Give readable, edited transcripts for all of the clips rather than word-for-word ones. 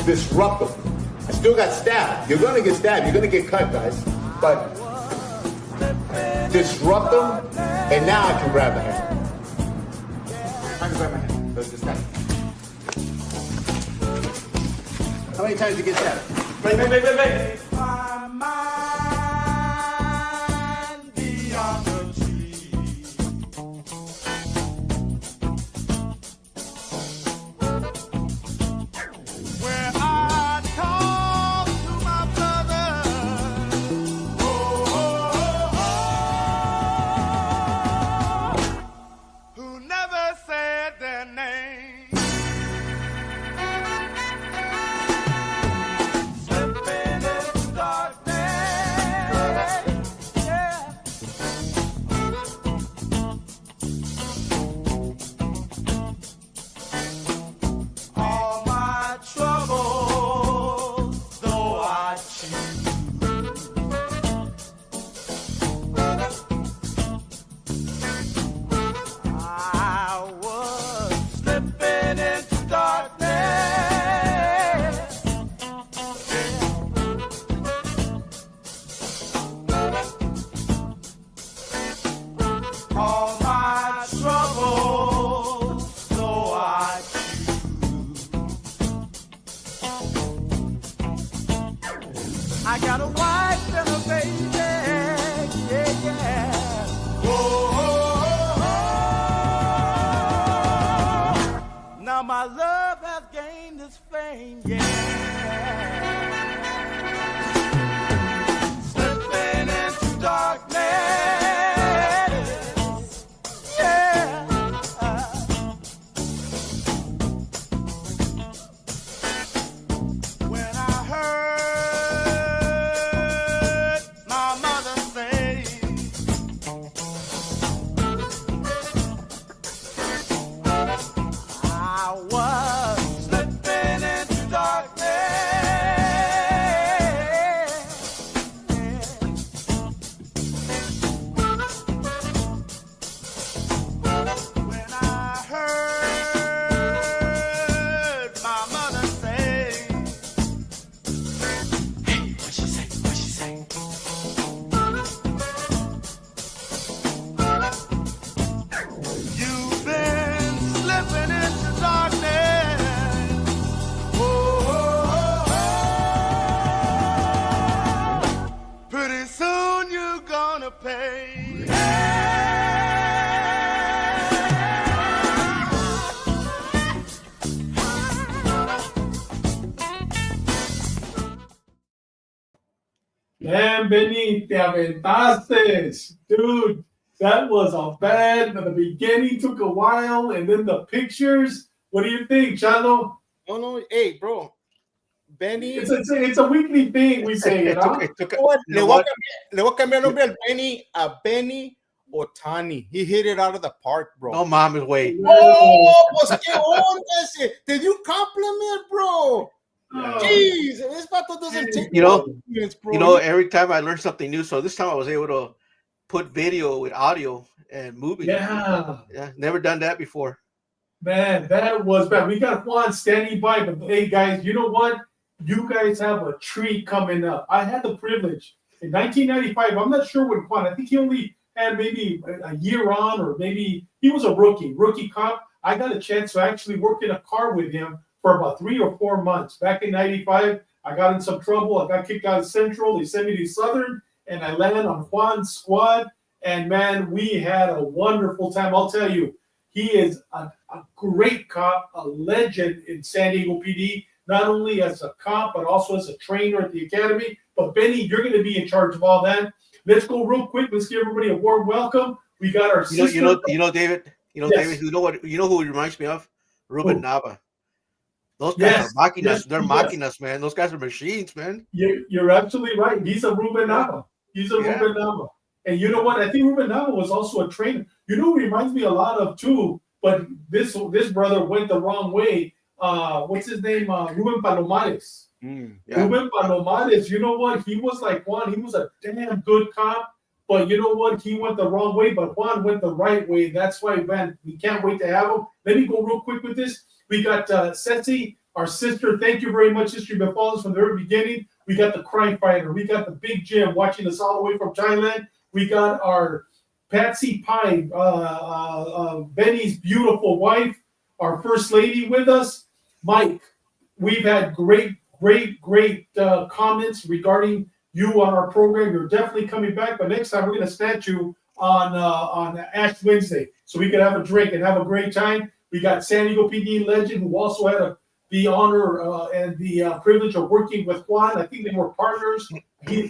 disrupt them. I still got stabbed. You're gonna get stabbed. You're gonna get cut, guys. But disrupt them, and now I can grab the hand. I can grab my hand. Let's just stab. How many times did you get stabbed? Wait. My mind beyond the sea. Where I talk to my brother, who never said their name. I got a wife and a baby, yeah. Now my love has gained its fame, yeah. Slipping into darkness, yeah. When I heard my mother say, I was slipping into darkness. When I heard my mother say, hey, what she say? What she say? You've been slipping into darkness. Pretty soon you're gonna pay. Man, Benny, te aventaste. Dude, that was a bad. The beginning took a while, and then the pictures. What do you think, Chalo? Oh no, hey, bro. Benny. It's a weekly thing, we say it, huh? Le voy a cambiar el nombre al Benny a Benny Otani. He hit it out of the park, bro. No mames, güey. Oh, pues qué onda ese. Te di un compliment, bro. Jeez, this vato doesn't take compliments, bro. You know, every time I learn something new, so this time I was able to put video with audio and movie. Yeah. Never done that before. Man, that was bad. We got Juan standing by, but hey, guys, you know what? You guys have a treat coming up. I had the privilege in 1995. I'm not sure when Juan. I think he only had maybe a year on, or maybe he was a rookie cop. I got a chance to actually work in a car with him for about 3 or 4 months. Back in 95, I got in some trouble. I got kicked out of Central. They sent me to Southern, and I landed on Juan's squad. And man, we had a wonderful time. I'll tell you, he is a great cop, a legend in San Diego PD, not only as a cop, but also as a trainer at the academy. But Benny, you're going to be in charge of all that. Let's go real quick. Let's give everybody a warm welcome. We got our sister. You know, David. Yes. David. You know who he reminds me of? Ruben Nava. Those guys Yes. are mocking us. Yes. They're mocking us, man. Those guys are machines, man. You're absolutely right. He's a Ruben Nava. Ruben Nava. And you know what? I think Ruben Nava was also a trainer. You know who reminds me a lot of too, but this brother went the wrong way. What's his name? Ruben Palomares. Ruben Palomares, you know what? He was like Juan. He was a damn good cop, but you know what? He went the wrong way, but Juan went the right way. That's why, man, we can't wait to have him. Let me go real quick with this. We got Ceci Our sister, thank you very much, sister. You've been following us from the very beginning. We got the crime fighter. We got the big Jim watching us all the way from Thailand. We got our Patsy Pie, Benny's beautiful wife, our first lady with us. Mike, we've had great comments regarding you on our program. You're definitely coming back, but next time we're going to snatch you on Ash Wednesday so we can have a drink and have a great time. We got San Diego PD legend who also had the honor and the privilege of working with Juan. I think they were partners.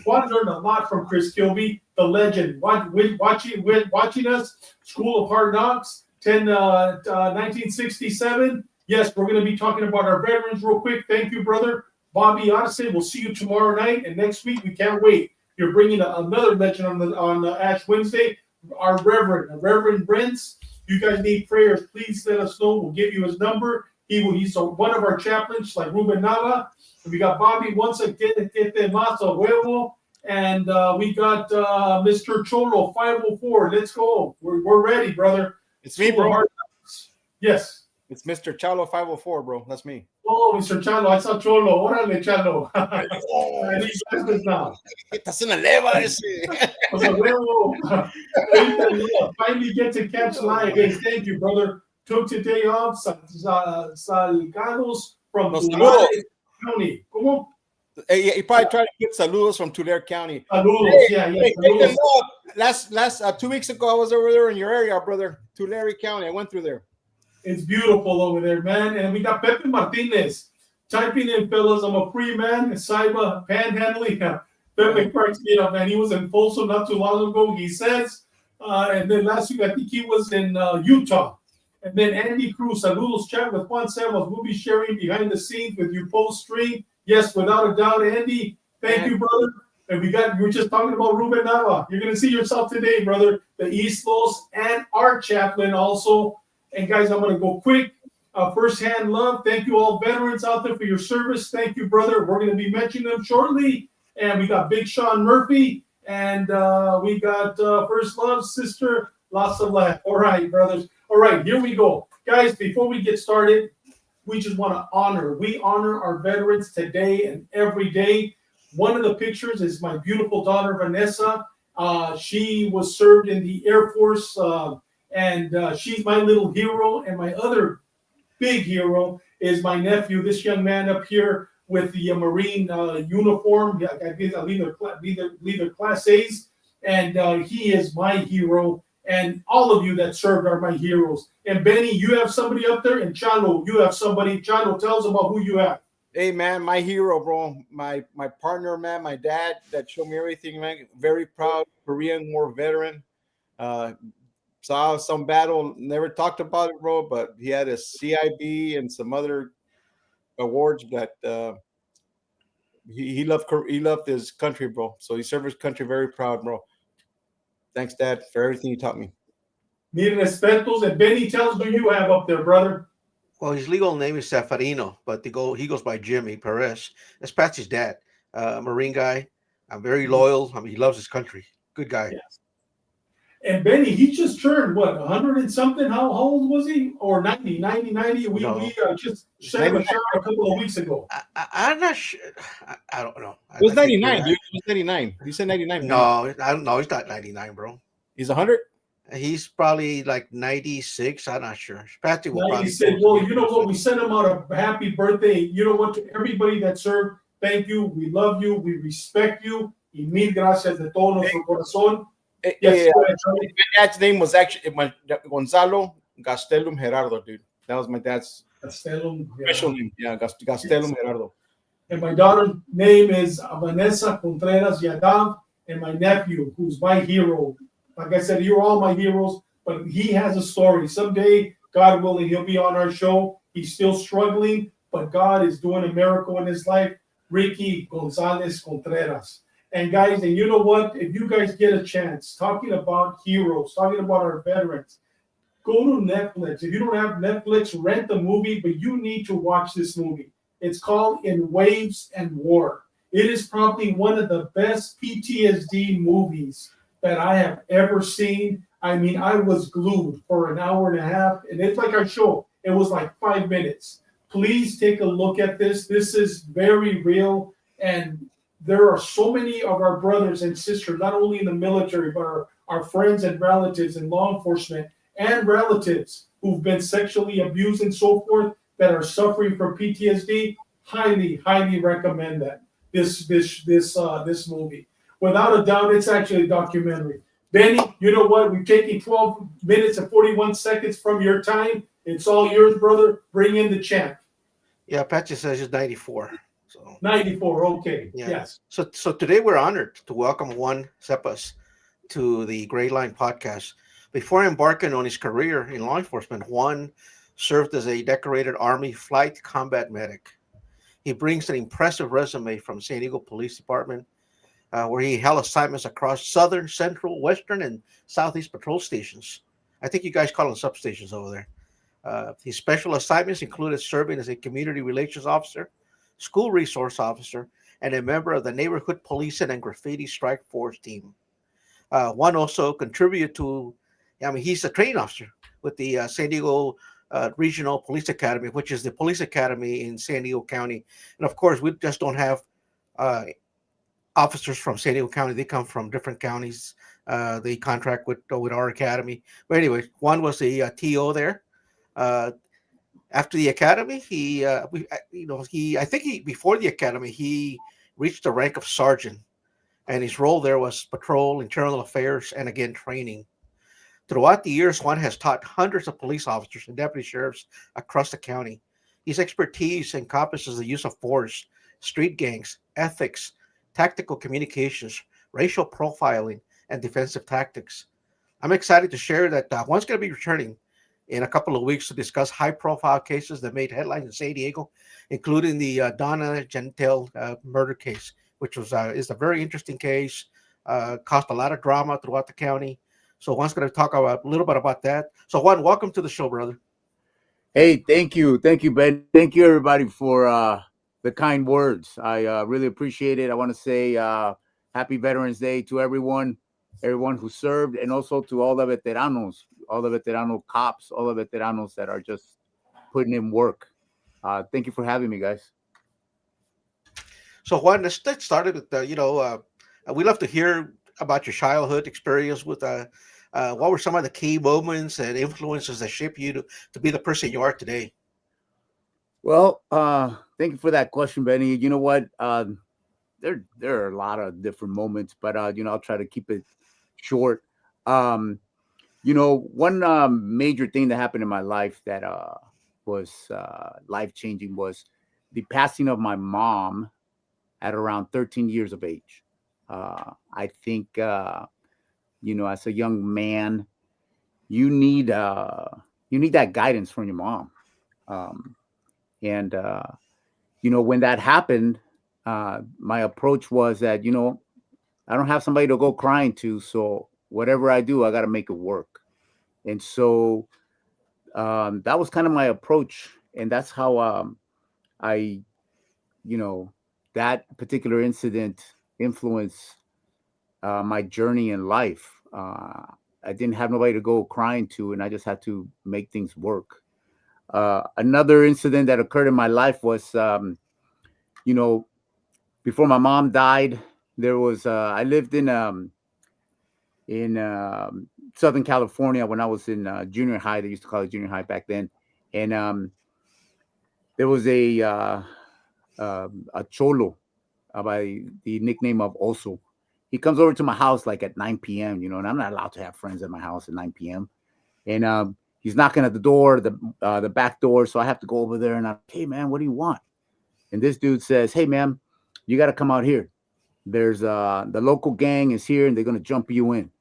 Juan learned a lot from Chris Kilby, the legend, watching us. School of Hard Knocks, 1967. Yes, we're going to be talking about our veterans real quick. Thank you, brother. Bobby Odyssey, we'll see you tomorrow night. And next week, we can't wait. You're bringing another legend on Ash Wednesday, our Reverend Brents. You guys need prayers, please let us know. We'll give you his number. He's one of our chaplains, like Ruben Nava. We got Bobby once again, Masa Huevo. And we got Mr. Cholo 504. Let's go. We're ready, brother. It's me, bro. Yes. It's Mr. Chalo 504, bro. That's me. Oh, Mr. Chalo. I saw Cholo. Órale, Chalo. Estás en la leva ese. Finally get to catch live. Hey, thank you, brother. Took today off. Salgados from Tulare County. ¿Cómo? He probably tried to get saludos from Tulare County. Saludos, hey, last 2 weeks ago, I was over there in your area, brother. Tulare County. I went through there. It's beautiful over there, man. And we got Pepe Martinez typing in, fellas. I'm a free man. Cyber panhandling. Pepe cracks me up, man. He was in Folsom not too long ago, he says. And then last week, I think he was in Utah. And then Andy Cruz, saludos, chat with Juan Cephas. We'll be sharing behind the scenes with you post-stream. Yes, without a doubt, Andy. Thank you, brother. And we were just talking about Ruben Nava. You're going to see yourself today, brother. The East Los and our chaplain also. And guys, I'm going to go quick. First-hand love. Thank you all veterans out there for your service. Thank you, brother. We're going to be mentioning them shortly. And we got Big Sean Murphy. And we got First Love, Sister Lots of Love. All right, brothers. All right, here we go. Guys, before we get started, we just want to honor. We honor our veterans today and every day. One of the pictures is my beautiful daughter, Vanessa. She was served in the Air Force, and she's my little hero. And my other big hero is my nephew, this young man up here with the Marine uniform. I believe they're Class A's. And he is my hero. And all of you that served are my heroes. And Benny, you have somebody up there. And Chalo, you have somebody. Chalo, tell us about who you have. Hey, man, my hero, bro. My partner, man, my dad that showed me everything, man. Very proud Korean War veteran. Saw some battle, never talked about it, bro, but he had a CIB and some other awards that he loved his country, bro. So he served his country very proud, bro. Thanks, Dad, for everything you taught me. Need respetos. And Benny, tell us who you have up there, brother. Well, his legal name is Cefarino, but he goes by Jimmy Perez. That's Patsy's dad, Marine guy. I'm very loyal. I mean, he loves his country. Good guy. Yes. And Benny, he just turned, 100 and something? How old was he? Or 90? We just shot a couple of weeks ago. I'm not sure. I don't know. It was 99, dude. It was 99. You said 99. No, I don't know. He's not 99, bro. He's 100? He's probably like 96. I'm not sure. Patsy will probably. Well, you know what? We sent him out a happy birthday. You know what? To everybody that served, thank you. We love you. We respect you. Y mil gracias de todo nuestro corazón. Yes, my dad's name was actually Gonzalo Gastelum Gerardo, dude. That was my dad's special name. Yeah, Gastelum Gerardo. And my daughter's name is Vanessa Contreras Yadav, and my nephew, who's my hero. Like I said, you're all my heroes, but he has a story. Someday, God willing, he'll be on our show. He's still struggling, but God is doing a miracle in his life. Ricky Gonzalez Contreras. And guys, and you know what? If you guys get a chance, talking about heroes, talking about our veterans, go to Netflix. If you don't have Netflix, rent the movie, but you need to watch this movie. It's called In Waves and War. It is probably one of the best PTSD movies that I have ever seen. I mean, I was glued for an hour and a half, and it's like our show. It was like 5 minutes. please take a look at this. This is very real, and there are so many of our brothers and sisters, not only in the military, but our friends and relatives in law enforcement and relatives who've been sexually abused and so forth that are suffering from PTSD. Highly recommend that this movie. Without a doubt, it's actually a documentary. Benny, you know what? We've taken 12 minutes and 41 seconds from your time. It's all yours, brother. Bring in the champ. Yeah, Patsy says it's 94. So 94. Okay. yeah. Yes. So today we're honored to welcome Juan Cephas to the Gray Line podcast. Before embarking on his career in law enforcement, Juan served as a decorated Army flight combat medic. He brings an impressive resume from San Diego Police Department, where he held assignments across southern, central, western, and southeast patrol stations. I think you guys call them substations over there. His special assignments included serving as a community relations officer, school resource officer, and a member of the neighborhood policing and graffiti strike force team. Juan also contributed to, he's a training officer with the San Diego Regional Police Academy, which is the police academy in San Diego County. And of course, we just don't have officers from San Diego County. They come from different counties. They contract with our academy. But anyway, Juan was the TO there. After the academy, before the academy, he reached the rank of sergeant, and his role there was patrol, internal affairs, and again training. Throughout the years, Juan has taught hundreds of police officers and deputy sheriffs across the county. His expertise encompasses the use of force, street gangs, ethics, tactical communications, racial profiling, and defensive tactics. I'm excited to share that Juan's going to be returning in a couple of weeks to discuss high-profile cases that made headlines in San Diego, including the Donna Gentile murder case, which is a very interesting case, caused a lot of drama throughout the county. So Juan's going to talk a little bit about that. So Juan, welcome to the show, brother. Hey, thank you, Ben. Thank you, everybody, for the kind words. I really appreciate it. I want to say Happy Veterans Day to everyone who served, and also to all the veteranos, all the veterano cops, all the veteranos that are just putting in work. Thank you for having me, guys. So Juan, let's get started with we love to hear about your childhood experience with what were some of the key moments and influences that shaped you to be the person you are today? Well, thank you for that question, Benny. You know what? There are a lot of different moments, but I'll try to keep it short. One major thing that happened in my life that was life-changing was the passing of my mom at around 13 years of age. I think, as a young man, you need that guidance from your mom. When that happened, my approach was that, I don't have somebody to go crying to. So whatever I do, I got to make it work. And so that was kind of my approach. And that's how that particular incident influenced my journey in life. I didn't have nobody to go crying to, and I just had to make things work. Another incident that occurred in my life was, before my mom died, there was I lived in Southern California when I was in junior high. They used to call it junior high back then, and there was a cholo by the nickname of Oso. He comes over to my house like at 9 p.m., and I'm not allowed to have friends at my house at 9 p.m. And he's knocking at the door, the back door. So I have to go over there and I'm, hey, man, what do you want? And this dude says, hey, man, you got to come out here. There's the local gang is here and they're going to jump you in.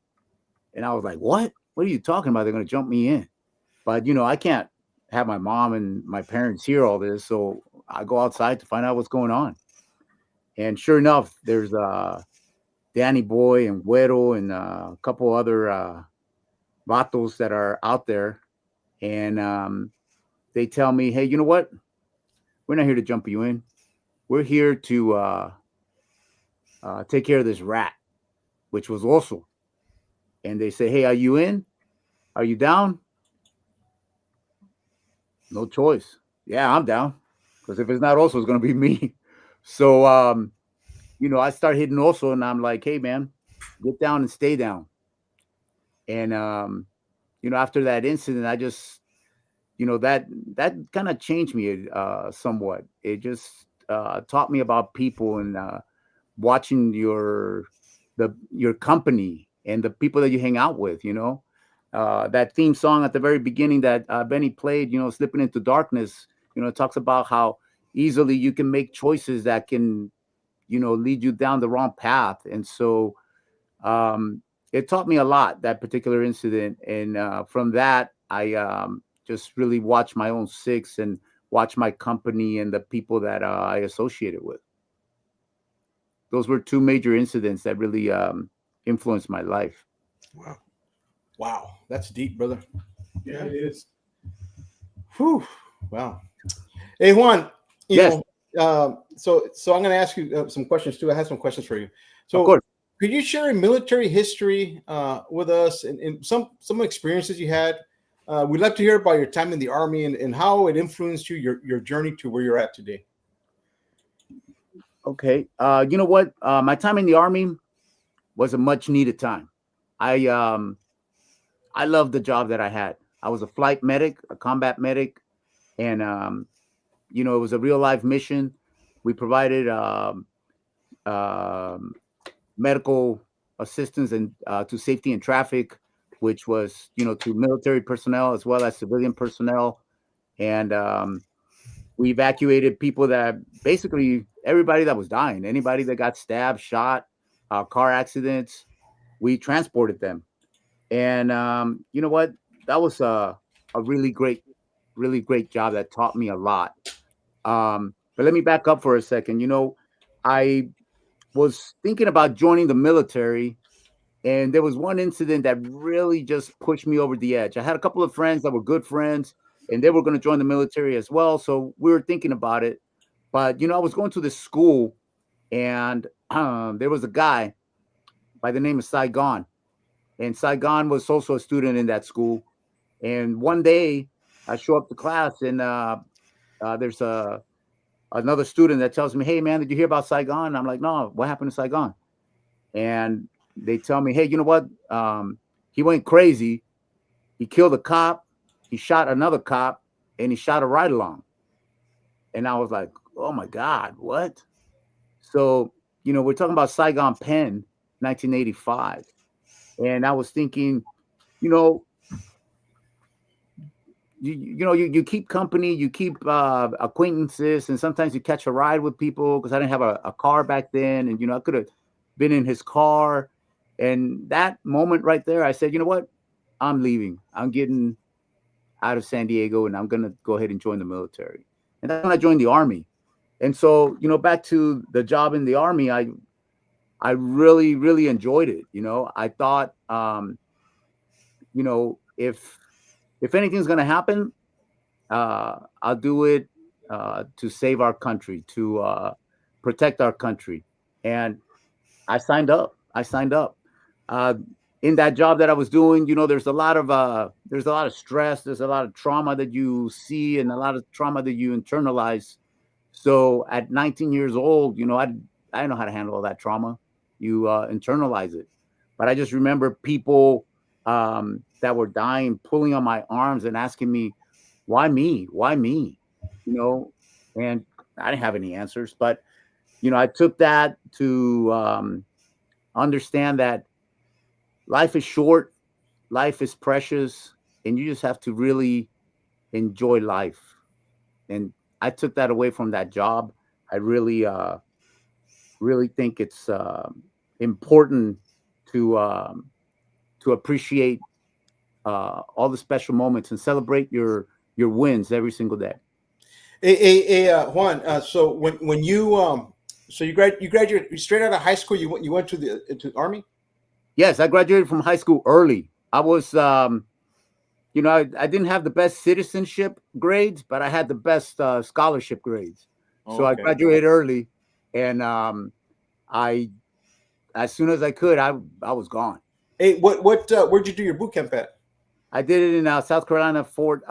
And I was like, what? What are you talking about? They're going to jump me in. But, I can't have my mom and my parents hear all this. So I go outside to find out what's going on. And sure enough, there's Danny Boy and Güero and a couple other vatos that are out there. And they tell me, hey, you know what? We're not here to jump you in. We're here to take care of this rat, which was also. And they say, hey, are you in? Are you down? No choice. Yeah, I'm down. because if it's not Oso, it's going to be me. So, I start hitting Oso, and I'm like, hey, man, get down and stay down. And, after that incident, I just, that kind of changed me somewhat. It just taught me about people and watching your company and the people that you hang out with, that theme song at the very beginning that Benny played, Slipping into Darkness, it talks about how easily you can make choices that can, lead you down the wrong path. And so it taught me a lot, that particular incident. And from that, I just really watched my own six and watch my company and the people that I associated with. Those were two major incidents that really influenced my life. Wow, that's deep, brother. Yeah, it is. Whew. Wow. Hey, Juan. Yes. So I'm going to ask you some questions too. I have some questions for you. So, of course. Could you share a military history with us and some experiences you had? We'd like to hear about your time in the Army and how it influenced you, your journey to where you're at today. Okay. You know what? My time in the Army was a much needed time. I loved the job that I had. I was a flight medic, a combat medic, and it was a real life mission. We provided medical assistance and to safety and traffic, which was to military personnel as well as civilian personnel, and we evacuated people that basically everybody that was dying, anybody that got stabbed, shot, car accidents, we transported them. And you know what? That was a really great job that taught me a lot. But let me back up for a second. I was thinking about joining the military, and there was one incident that really just pushed me over the edge. I had a couple of friends that were good friends, and they were going to join the military as well. So we were thinking about it. But, I was going to this school, and there was a guy by the name of Saigon. And Saigon was also a student in that school. And one day I show up to class, and there's another student that tells me, hey, man, did you hear about Saigon? And I'm like, no, what happened to Saigon? And they tell me, hey, you know what? He went crazy. He killed a cop. He shot another cop, and he shot a ride-along. And I was like, oh, my God, what? So, we're talking about Saigon Pen, 1985. And I was thinking, you keep company, you keep acquaintances, and sometimes you catch a ride with people, because I didn't have a car back then. And, I could have been in his car. And that moment right there, I said, you know what? I'm leaving. I'm getting out of San Diego, and I'm going to go ahead and join the military. And that's when I joined the Army. And so, back to the job in the Army, I really, really enjoyed it. I thought, if anything's going to happen, I'll do it to save our country, to protect our country. And I signed up. In that job that I was doing, there's a lot of stress. There's a lot of trauma that you see, and a lot of trauma that you internalize. So at 19 years old, I didn't know how to handle all that trauma. You internalize it. But I just remember people that were dying, pulling on my arms and asking me, why me? Why me? And I didn't have any answers. But, I took that to understand that life is short, life is precious, and you just have to really enjoy life. And I took that away from that job. I really, really think it's important to appreciate all the special moments and celebrate your wins every single day. Hey, Juan. So when you graduated straight out of high school, you went to the Army? Yes, I graduated from high school early. I was, I didn't have the best citizenship grades, but I had the best scholarship grades. So I graduated early, and as soon as I could, I was gone. Hey, where'd you do your boot camp at? I did it in South Carolina, Fort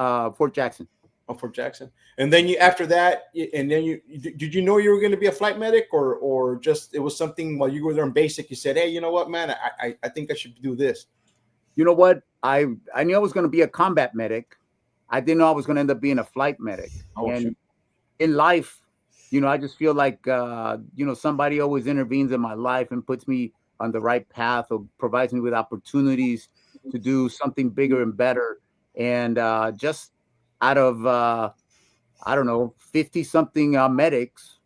Jackson. Oh, Fort Jackson. And then you after that, and then did you know you were going to be a flight medic, or just it was something while you were there in basic? You said, hey, you know what, man, I think I should do this. You know what? I knew I was going to be a combat medic. I didn't know I was going to end up being a flight medic. Oh, and shoot. in life, I just feel like somebody always intervenes in my life and puts me on the right path, or provides me with opportunities to do something bigger and better. And just out of I don't know, 50 something medics,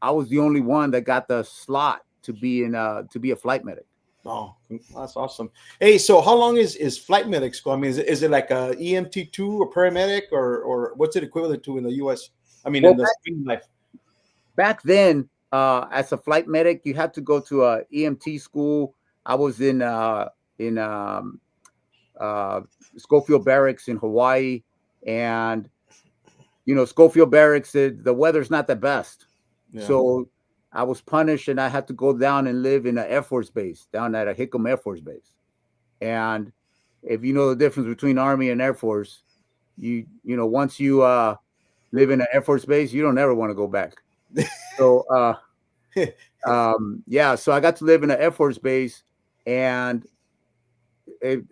I was the only one that got the slot to be a flight medic. Oh, that's awesome. Hey, so how long is flight medic school? I mean, is it like a EMT2 or paramedic, or what's it equivalent to in the U.S.? I mean, in the civilian life. Back then, as a flight medic, you had to go to a EMT school. I was in Schofield Barracks in Hawaii, and Schofield Barracks, the weather's not the best. Yeah. So I was punished, and I had to go down and live in an Air Force base, down at a Hickam Air Force base. And if you know the difference between Army and Air Force, once you live in an Air Force base, you don't ever want to go back. So so I got to live in an Air Force base, and it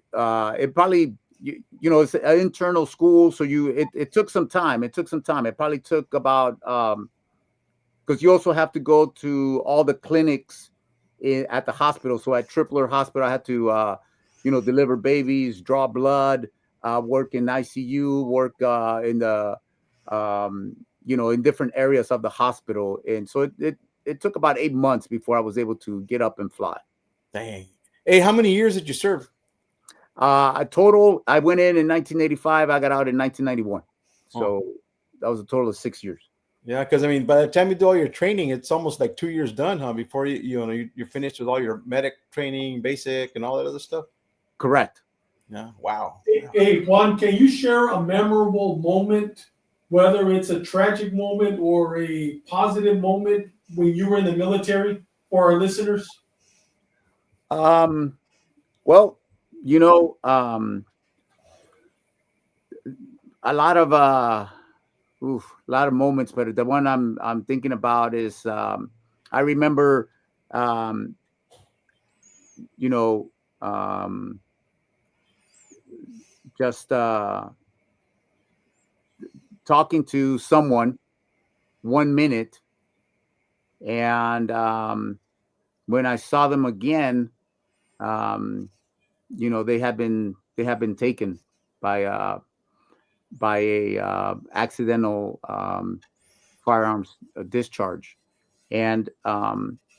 probably it's an internal school, so it took some time. It probably took about because you also have to go to all the clinics at the hospital. So at Tripler Hospital, I had to deliver babies, draw blood, work in ICU, work in the in different areas of the hospital. And so it took about 8 months before I was able to get up and fly. Dang. Hey, how many years did you serve? A total, I went in 1985. I got out in 1991. So that was a total of 6 years. Yeah, because I mean, by the time you do all your training, it's almost like 2 years done, huh? Before you're finished with all your medic training, basic, and all that other stuff. Correct. Yeah. Wow. Hey, Juan, can you share a memorable moment, whether it's a tragic moment or a positive moment when you were in the military, for our listeners? Well, a lot of moments, but the one I'm thinking about is I remember just talking to someone 1 minute, and when I saw them again, they had been taken by a accidental firearms discharge. And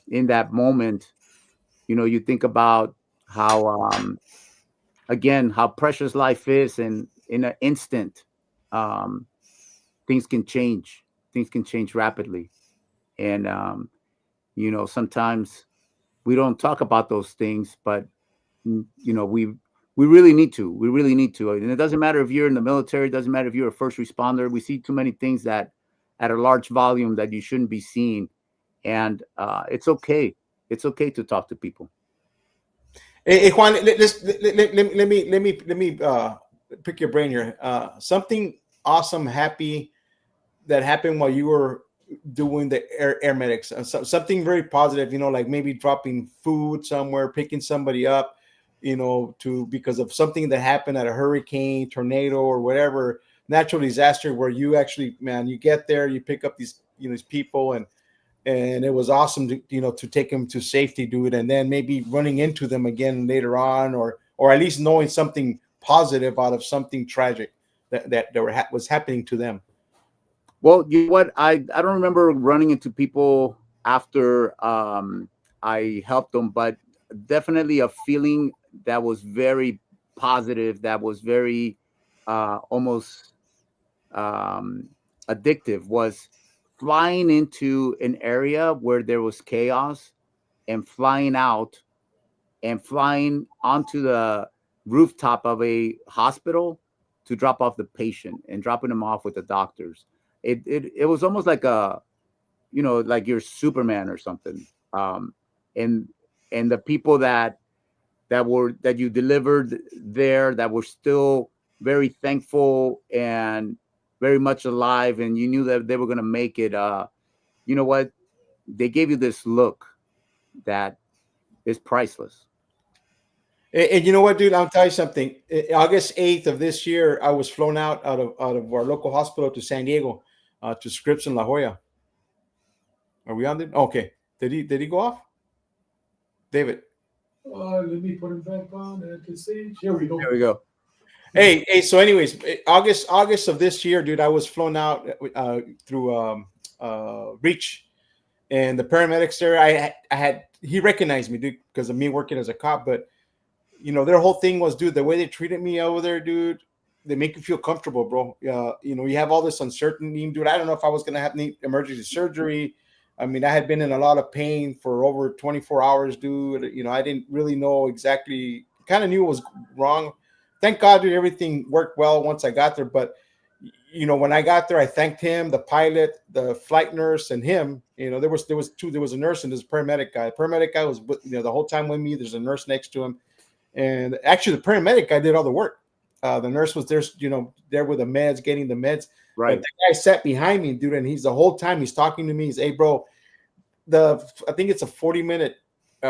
in that moment, you think about how how precious life is, and in an instant, things can change rapidly. And sometimes we don't talk about those things, but we really need to. And it doesn't matter if you're in the military, it doesn't matter if you're a first responder. We see too many things that at a large volume that you shouldn't be seeing. And it's okay. It's okay to talk to people. Hey, Juan, let me pick your brain here. Something awesome, happy that happened while you were doing the air medics. Something very positive, like maybe dropping food somewhere, picking somebody up, because of something that happened at a hurricane, tornado, or whatever natural disaster, where you actually, man, you get there, you pick up these people, and it was awesome to take them to safety, dude, and then maybe running into them again later on, or at least knowing something positive out of something tragic that was happening to them. Well, you know what? I don't remember running into people after I helped them, but definitely a feeling that was very positive, that was very almost addictive, was flying into an area where there was chaos, and flying out and flying onto the rooftop of a hospital to drop off the patient and dropping them off with the doctors. It was almost like like you're Superman or something. And the people that you delivered there, that were still very thankful and very much alive, and you knew that they were going to make it. You know what? They gave you this look that is priceless. And you know what, dude? I'll tell you something. August 8th of this year, I was flown out of our local hospital to San Diego, to Scripps in La Jolla. Are we on there? Okay. Did he go off? David. Let me put him back on at the stage. Here we go. There we go. Hey. So, anyways, August of this year, dude, I was flown out through Reach, and the paramedics there. I had he recognized me, dude, because of me working as a cop. But their whole thing was, dude, the way they treated me over there, dude. They make you feel comfortable, bro. You have all this uncertainty, dude. I don't know if I was gonna have need emergency surgery. I mean, I had been in a lot of pain for over 24 hours, dude. I didn't really know exactly. Kind of knew it was wrong. Thank God, dude, everything worked well once I got there. But when I got there, I thanked him, the pilot, the flight nurse, and him. There was two. There was a nurse and this paramedic guy. The paramedic guy was the whole time with me. There's a nurse next to him, and actually, the paramedic guy did all the work. The nurse was there, there with the meds, getting the meds. Right. But the guy sat behind me, dude, and he's the whole time he's talking to me. He's, hey, bro, I think it's a 40-minute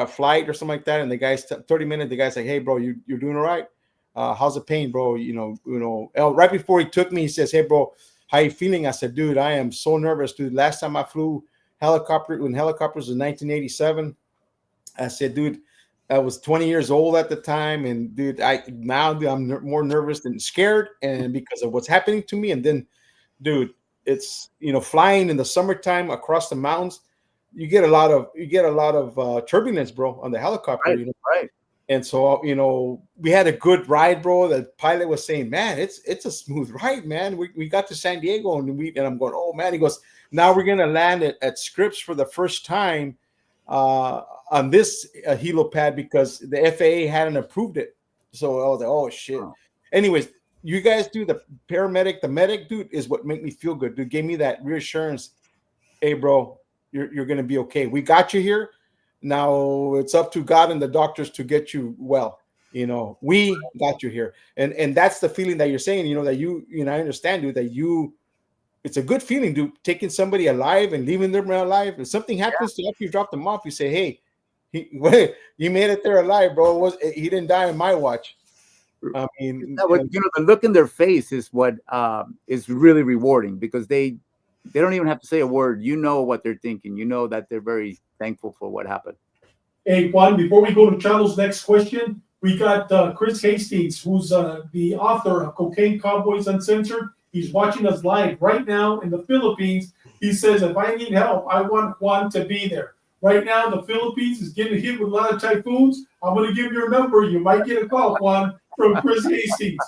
flight or something like that. And the guy's 30 minutes. The guy's like, hey, bro, you're doing all right? How's the pain, bro? Right before he took me, he says, hey, bro, how you feeling? I said, dude, I am so nervous, dude. Last time I flew helicopters in 1987, I said, dude, I was 20 years old at the time, and dude, I'm more nervous than scared, and because of what's happening to me. And then, dude, it's flying in the summertime across the mountains, you get a lot of turbulence, bro, on the helicopter. Right. And so we had a good ride, bro. The pilot was saying, man, it's a smooth ride, man. We got to San Diego, and I'm going, oh man. He goes, now we're gonna land at Scripps for the first time on this helipad because the FAA hadn't approved it. So I was like, oh shit. Oh. Anyways, you guys do the paramedic, the medic, dude, is what made me feel good. Dude, gave me that reassurance. Hey, bro, you're gonna be okay. We got you here. Now it's up to God and the doctors to get you well. We got you here, and that's the feeling that you're saying. That I understand, dude. That it's a good feeling, dude. Taking somebody alive and leaving them alive. If something happens to after you drop them off, you say, hey. You made it there alive, bro. He didn't die on my watch. I mean, the look in their face is what is really rewarding, because they don't even have to say a word. You know what they're thinking. You know that they're very thankful for what happened. Hey, Juan, before we go to Chalo's next question, we got Chris Hastings, who's the author of Cocaine Cowboys Uncensored. He's watching us live right now in the Philippines. He says, if I need help, I want Juan to be there. Right now, the Philippines is getting hit with a lot of typhoons. I'm going to give you a number. You might get a call, Juan, from Chris Hastings.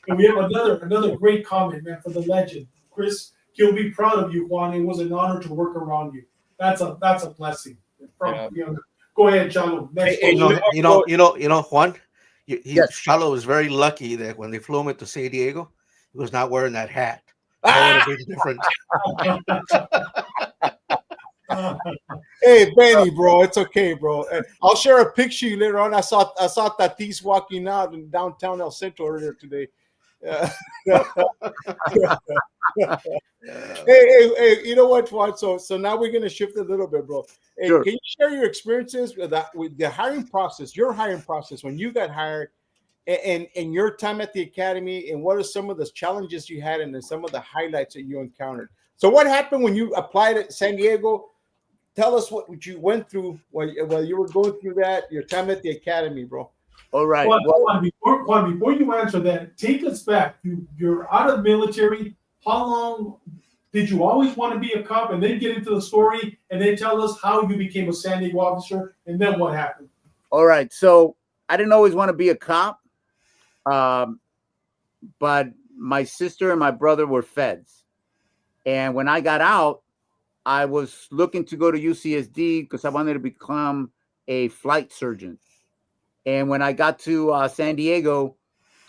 And we have another great comment, man, for the legend. Chris, he'll be proud of you, Juan. It was an honor to work around you. That's a blessing. Go ahead, Chalo. Juan, Yes. Chalo was very lucky that when they flew him into San Diego, he was not wearing that hat. That would have been different. Hey, Benny, bro, it's okay, bro. I'll share a picture later on. I saw Tatis walking out in downtown El Centro earlier today. Hey, you know what, Juan? So now we're gonna shift a little bit, bro. Hey, sure. Can you share your experiences with the hiring process, your hiring process when you got hired, and your time at the academy, and what are some of the challenges you had, and then some of the highlights that you encountered? So what happened when you applied at San Diego? Tell us what you went through while you were going through that, your time at the academy, bro. All right. Juan, before you answer that, take us back. You're out of the military. How long did you always want to be a cop, and then get into the story, and then tell us how you became a San Diego officer, and then what happened? All right. So I didn't always want to be a cop, but my sister and my brother were feds. And when I got out, I was looking to go to UCSD because I wanted to become a flight surgeon. And when I got to San Diego,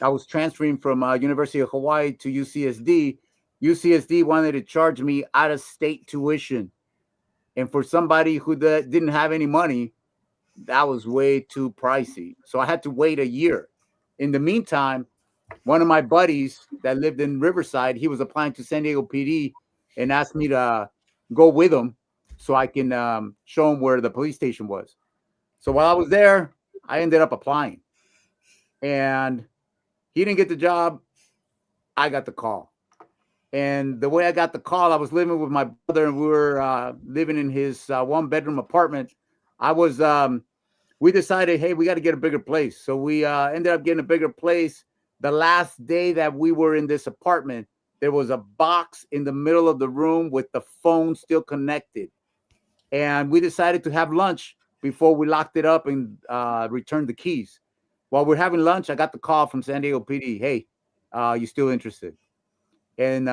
I was transferring from University of Hawaii to UCSD. UCSD wanted to charge me out-of-state tuition. And for somebody who didn't have any money, that was way too pricey. So I had to wait a year. In the meantime, one of my buddies that lived in Riverside, he was applying to San Diego PD and asked me to go with him so I can show him where the police station was. So while I was there, I ended up applying. And he didn't get the job. I got the call. And the way I got the call, I was living with my brother, and we were living in his one-bedroom apartment. We decided, hey, we got to get a bigger place. So we ended up getting a bigger place. The last day that we were in this apartment, there was a box in the middle of the room with the phone still connected. And we decided to have lunch before we locked it up and returned the keys. While we're having lunch, I got the call from San Diego PD. Hey, you still interested? And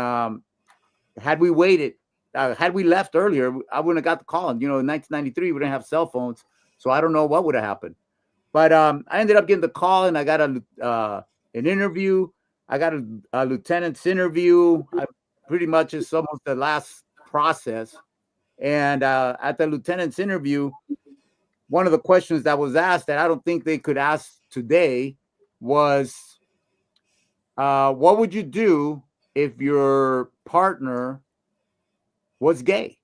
had we waited, had we left earlier, I wouldn't have got the call. And, in 1993, we didn't have cell phones. So I don't know what would have happened. But I ended up getting the call, and I got an interview. I got a lieutenant's interview. Pretty much it's almost the last process. And at the lieutenant's interview, one of the questions that was asked that I don't think they could ask today was, what would you do if your partner was gay?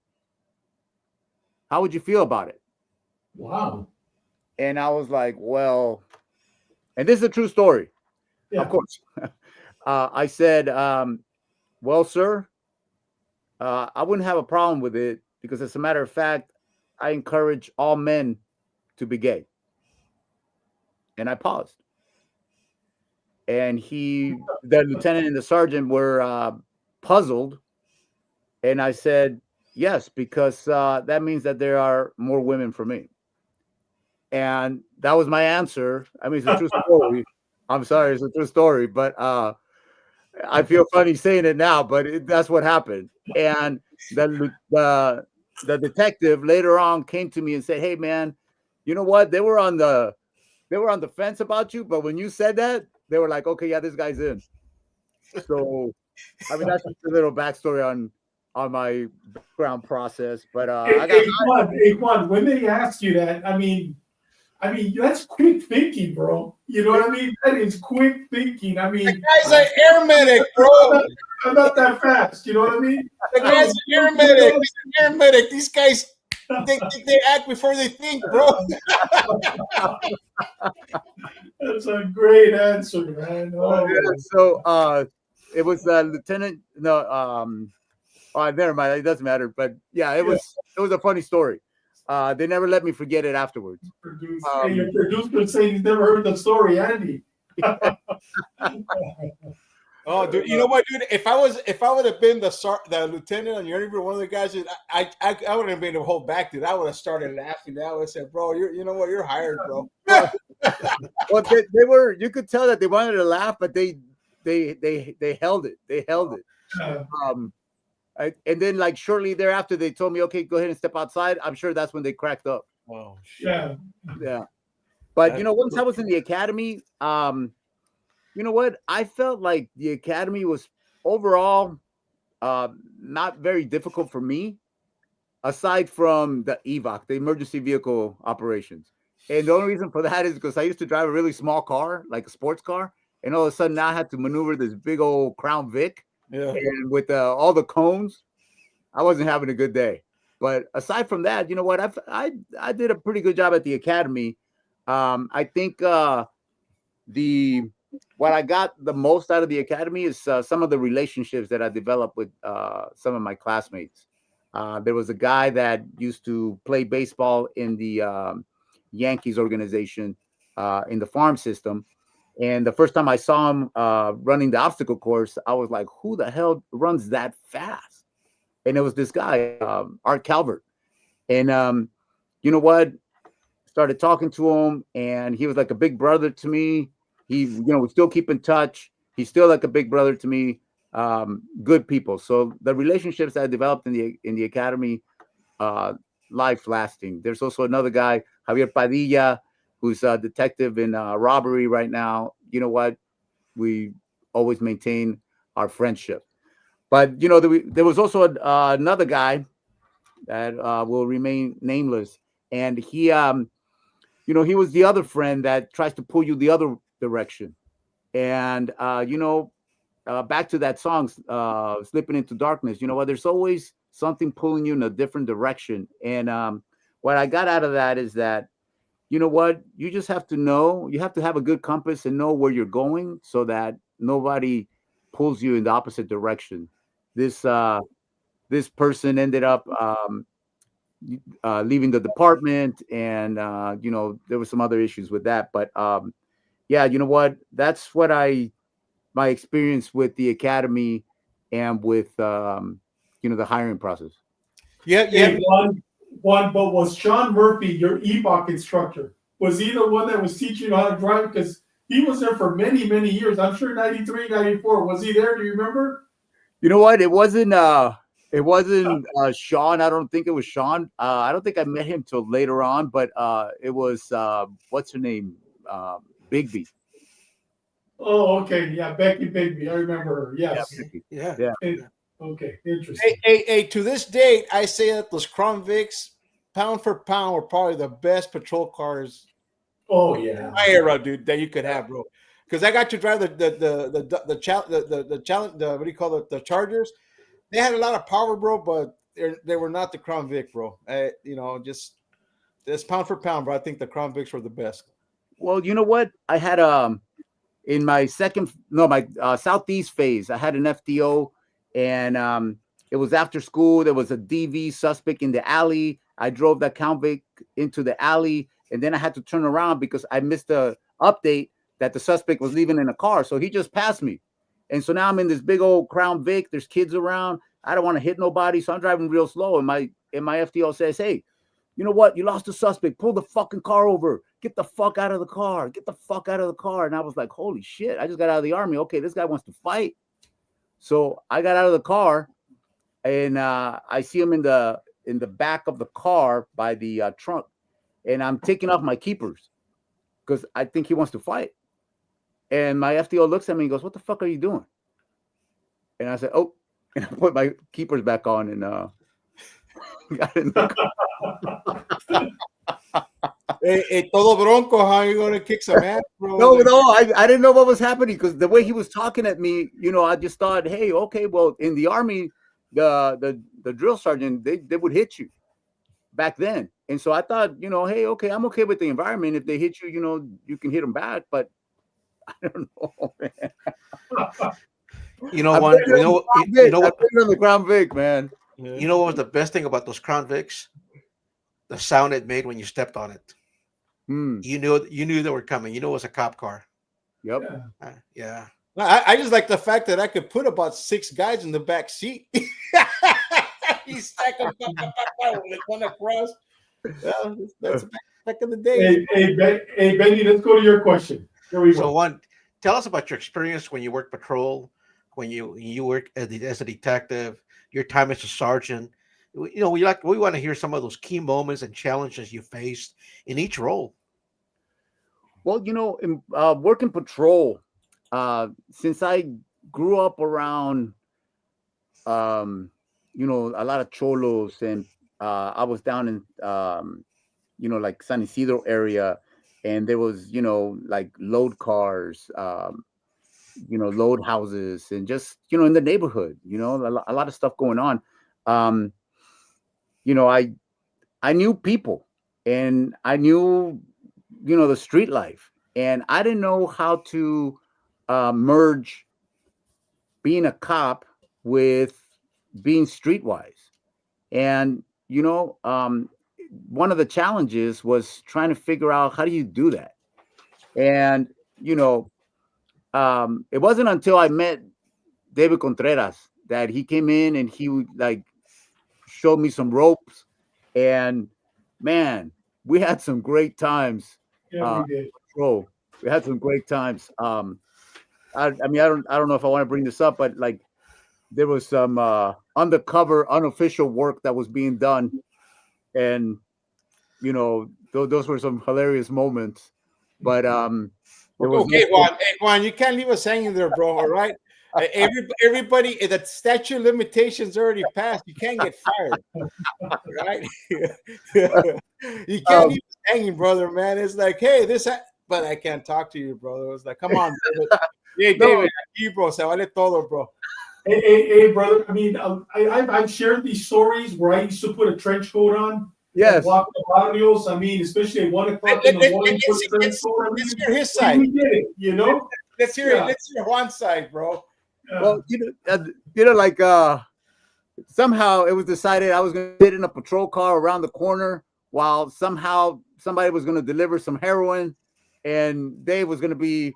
How would you feel about it? Wow. And I was like, well, and this is a true story, of course. I said, well, sir, I wouldn't have a problem with it because, as a matter of fact, I encourage all men to be gay. And I paused. And the lieutenant and the sergeant were puzzled. And I said, yes, because that means that there are more women for me. And that was my answer. I mean, it's a true story. I'm sorry, it's a true story, but I feel funny saying it now, but that's what happened. And the detective later on came to me and said, hey, man, you know what? They were on the fence about you, but when you said that, they were like, okay, yeah, this guy's in. So, I mean, that's just a little backstory on my background process. But Juan, when they ask you that, I mean, that's quick thinking, bro. You know what I mean? That is quick thinking. I mean, the guy's an air medic, bro. I'm not that fast. You know what I mean? The guy's an air medic. He's an air medic. These guys, they act before they think, bro. That's a great answer, man. Oh, yeah, so it was Lieutenant. No, never mind. It doesn't matter. But yeah, it was a funny story. They never let me forget it afterwards. Your producer saying he's never heard the story, Andy. Oh, dude, you know what, dude? If I would have been the lieutenant on your interview, one of the guys, I wouldn't have been able to hold back, dude. I would have started laughing. I would have said, "Bro, you know what? You're hired, bro." Well, they were. You could tell that they wanted to laugh, but they held it. They held it. And then, like, shortly thereafter, they told me, "Okay, go ahead and step outside." I'm sure that's when they cracked up. Oh, shit. Yeah. But once I was in the academy, you know what? I felt like the academy was overall not very difficult for me, aside from the EVOC, the emergency vehicle operations. And the only reason for that is because I used to drive a really small car, like a sports car, and all of a sudden now I had to maneuver this big old Crown Vic. Yeah. And with all the cones, I wasn't having a good day. But aside from that, you know what? I did a pretty good job at the academy. I think what I got the most out of the academy is some of the relationships that I developed with some of my classmates. There was a guy that used to play baseball in the Yankees organization in the farm system. And the first time I saw him running the obstacle course, I was like, who the hell runs that fast? And it was this guy, Art Calvert. And you know what? Started talking to him, and he was like a big brother to me. We still keep in touch. He's still like a big brother to me. Good people. So the relationships that I developed in the academy, life lasting. There's also another guy, Javier Padilla, who's a detective in robbery right now. You know what? We always maintain our friendship. But there was also another guy that will remain nameless, and he was the other friend that tries to pull you the other direction. And back to that song, "Slipping into Darkness." You know what? There's always something pulling you in a different direction. And what I got out of that is that, you know what? You just have to know. You have to have a good compass and know where you're going, so that nobody pulls you in the opposite direction. This this person ended up leaving the department, and there were some other issues with that. But yeah, you know what? That's what my experience with the academy and with the hiring process. Yeah, Hey, one, but was Sean Murphy your EBOC instructor? Was he the one that was teaching you how to drive? Because he was there for many, many years. I'm sure 93, 94. Was he there? Do you remember? You know what? It wasn't Sean. I don't think it was Sean. I don't think I met him till later on, but it was what's her name? Bigby. Oh, okay. Yeah, Becky Bigby. I remember her. Yes. Yeah. Okay, interesting. Hey, to this date, I say that those Crown Vics, pound for pound, were probably the best patrol cars Oh, yeah. my era, dude, that you could have, bro. Because I got to drive the challenge, what do you call it, the Chargers. They had a lot of power, bro, but they were not the Crown Vic, bro. Just pound for pound, bro. I think the Crown Vics were the best. Well, you know what? I had in my Southeast phase, I had an FDO, and it was after school. There was a DV suspect in the alley. I drove that convict into the alley, and then I had to turn around because I missed the update that the suspect was leaving in a car. So he just passed me. And so now I'm in this big old Crown Vic. There's kids around. I don't want to hit nobody, so I'm driving real slow. And my FDO says, "Hey, you know what? You lost the suspect. Pull the fucking car over. Get the fuck out of the car. Get the fuck out of the car." And I was like, holy shit, I just got out of the Army. Okay, this guy wants to fight. So I got out of the car, and I see him in the back of the car by the trunk. And I'm taking off my keepers because I think he wants to fight. And my FDO looks at me and goes, "What the fuck are you doing?" And I said, "Oh," and I put my keepers back on and got in the car. Hey, todo bronco, how you gonna kick some ass, bro? No, I didn't know what was happening because the way he was talking at me, I just thought, hey, okay, well, in the Army, the drill sergeant, they would hit you back then. And so I thought, hey, okay, I'm okay with the environment. If they hit you, you can hit them back, but I don't know, man. You know what? You know what? I've been on the Crown Vic, man. You know what was the best thing about those Crown Vics? The sound it made when you stepped on it. You knew they were coming. It was a cop car. Yep. Yeah. I just like the fact that I could put about 6 guys in the back seat. You stack them with one across. Well, that's back in the day. Hey, Benny, let's go to your question. Here we go. So, Juan, tell us about your experience when you worked patrol, when you work as a detective, your time as a sergeant. We want to hear some of those key moments and challenges you faced in each role. Well, in working patrol, since I grew up around, a lot of cholos, and I was down in, like San Isidro area, and there was, like load cars, load houses, and just, in the neighborhood, a lot of stuff going on. I knew people, and I knew, the street life, and I didn't know how to merge being a cop with being streetwise. And, one of the challenges was trying to figure out, how do you do that? And, it wasn't until I met David Contreras that he came in and he would showed me some ropes, and man, we had some great times. Yeah, we did. Bro, we had some great times. I mean, I don't know if I want to bring this up, but there was some undercover, unofficial work that was being done, and those were some hilarious moments. But okay, Juan. Hey, Juan, you can't leave us hanging there, bro. All right. Everybody, the statute of limitations already passed. You can't get fired, right? You can't leave us hanging, brother. Man, it's like, hey, but I can't talk to you, brother. It's like, come on, Hey, No. David, aquí, bro, se vale todo, bro. Hey, brother. I mean, I've shared these stories where I used to put a trench coat on and Yes. walk the barrios. I mean, especially at 1 o'clock in the morning, put a trench coat. I Let's mean, hear his side. we did it, you know. Let's hear Yeah. Let's hear Juan's side, bro. Well, like somehow it was decided I was going to sit in a patrol car around the corner while somehow somebody was going to deliver some heroin, and Dave was going to be,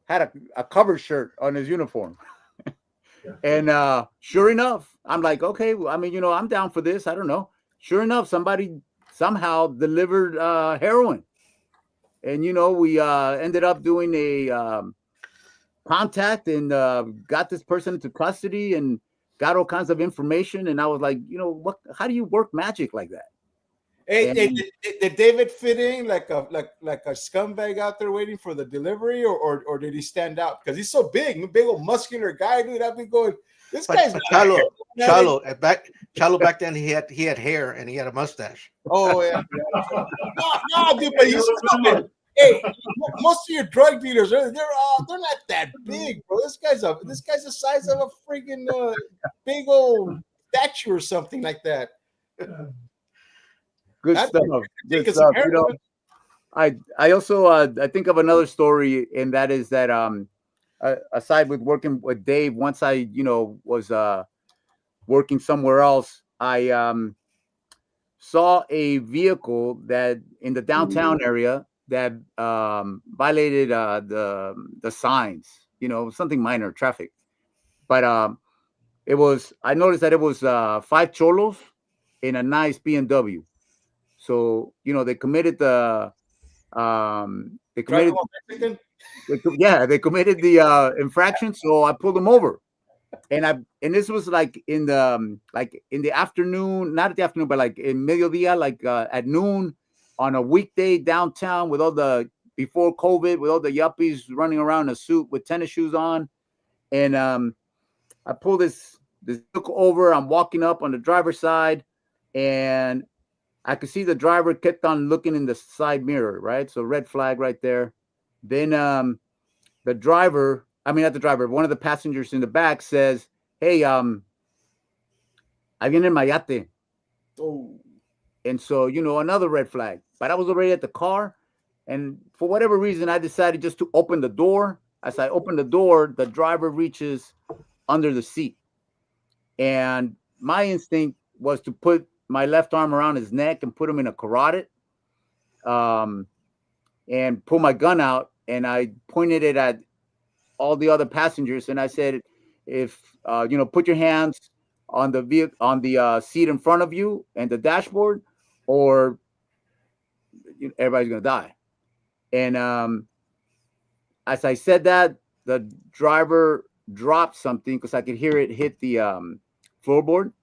had a cover shirt on his uniform. And sure enough, I'm like, okay, well, I mean, I'm down for this. I don't know. Sure enough, somebody somehow delivered heroin. And, we ended up doing a contact and got this person into custody and got all kinds of information. And I was like, how do you work magic like that? Hey, did David fit in like a scumbag out there waiting for the delivery, or did he stand out? Because he's so big old muscular guy, dude. I've been going, this guy's Chalo back then he had hair and he had a mustache. Oh yeah. No, dude, but he's stupid. Hey, most of your drug dealers they're not that big, bro. This guy's the size of a freaking big old statue or something like that. Good stuff. Good stuff. I also I think of another story, and that is that aside with working with Dave, once I was working somewhere else, I saw a vehicle that in the downtown area that violated the signs, something minor, traffic. But I noticed that it was 5 cholos in a nice BMW. So, they committed the infraction. So I pulled them over, and this was like in the afternoon, not at the afternoon, but like in mediodía, like at noon on a weekday downtown with before COVID, with all the yuppies running around in a suit with tennis shoes on. And I pulled this vehicle over. I'm walking up on the driver's side, and I could see the driver kept on looking in the side mirror, right? So red flag right there. Then one of the passengers in the back says, "Hey, I viene el mayate." Oh. And so, another red flag. But I was already at the car, and for whatever reason, I decided just to open the door. As I opened the door, the driver reaches under the seat. And my instinct was to put my left arm around his neck and put him in a carotid, and pull my gun out, and I pointed it at all the other passengers, and I said, "If put your hands on the seat in front of you and the dashboard, or everybody's gonna die." And as I said that, the driver dropped something because I could hear it hit the floorboard.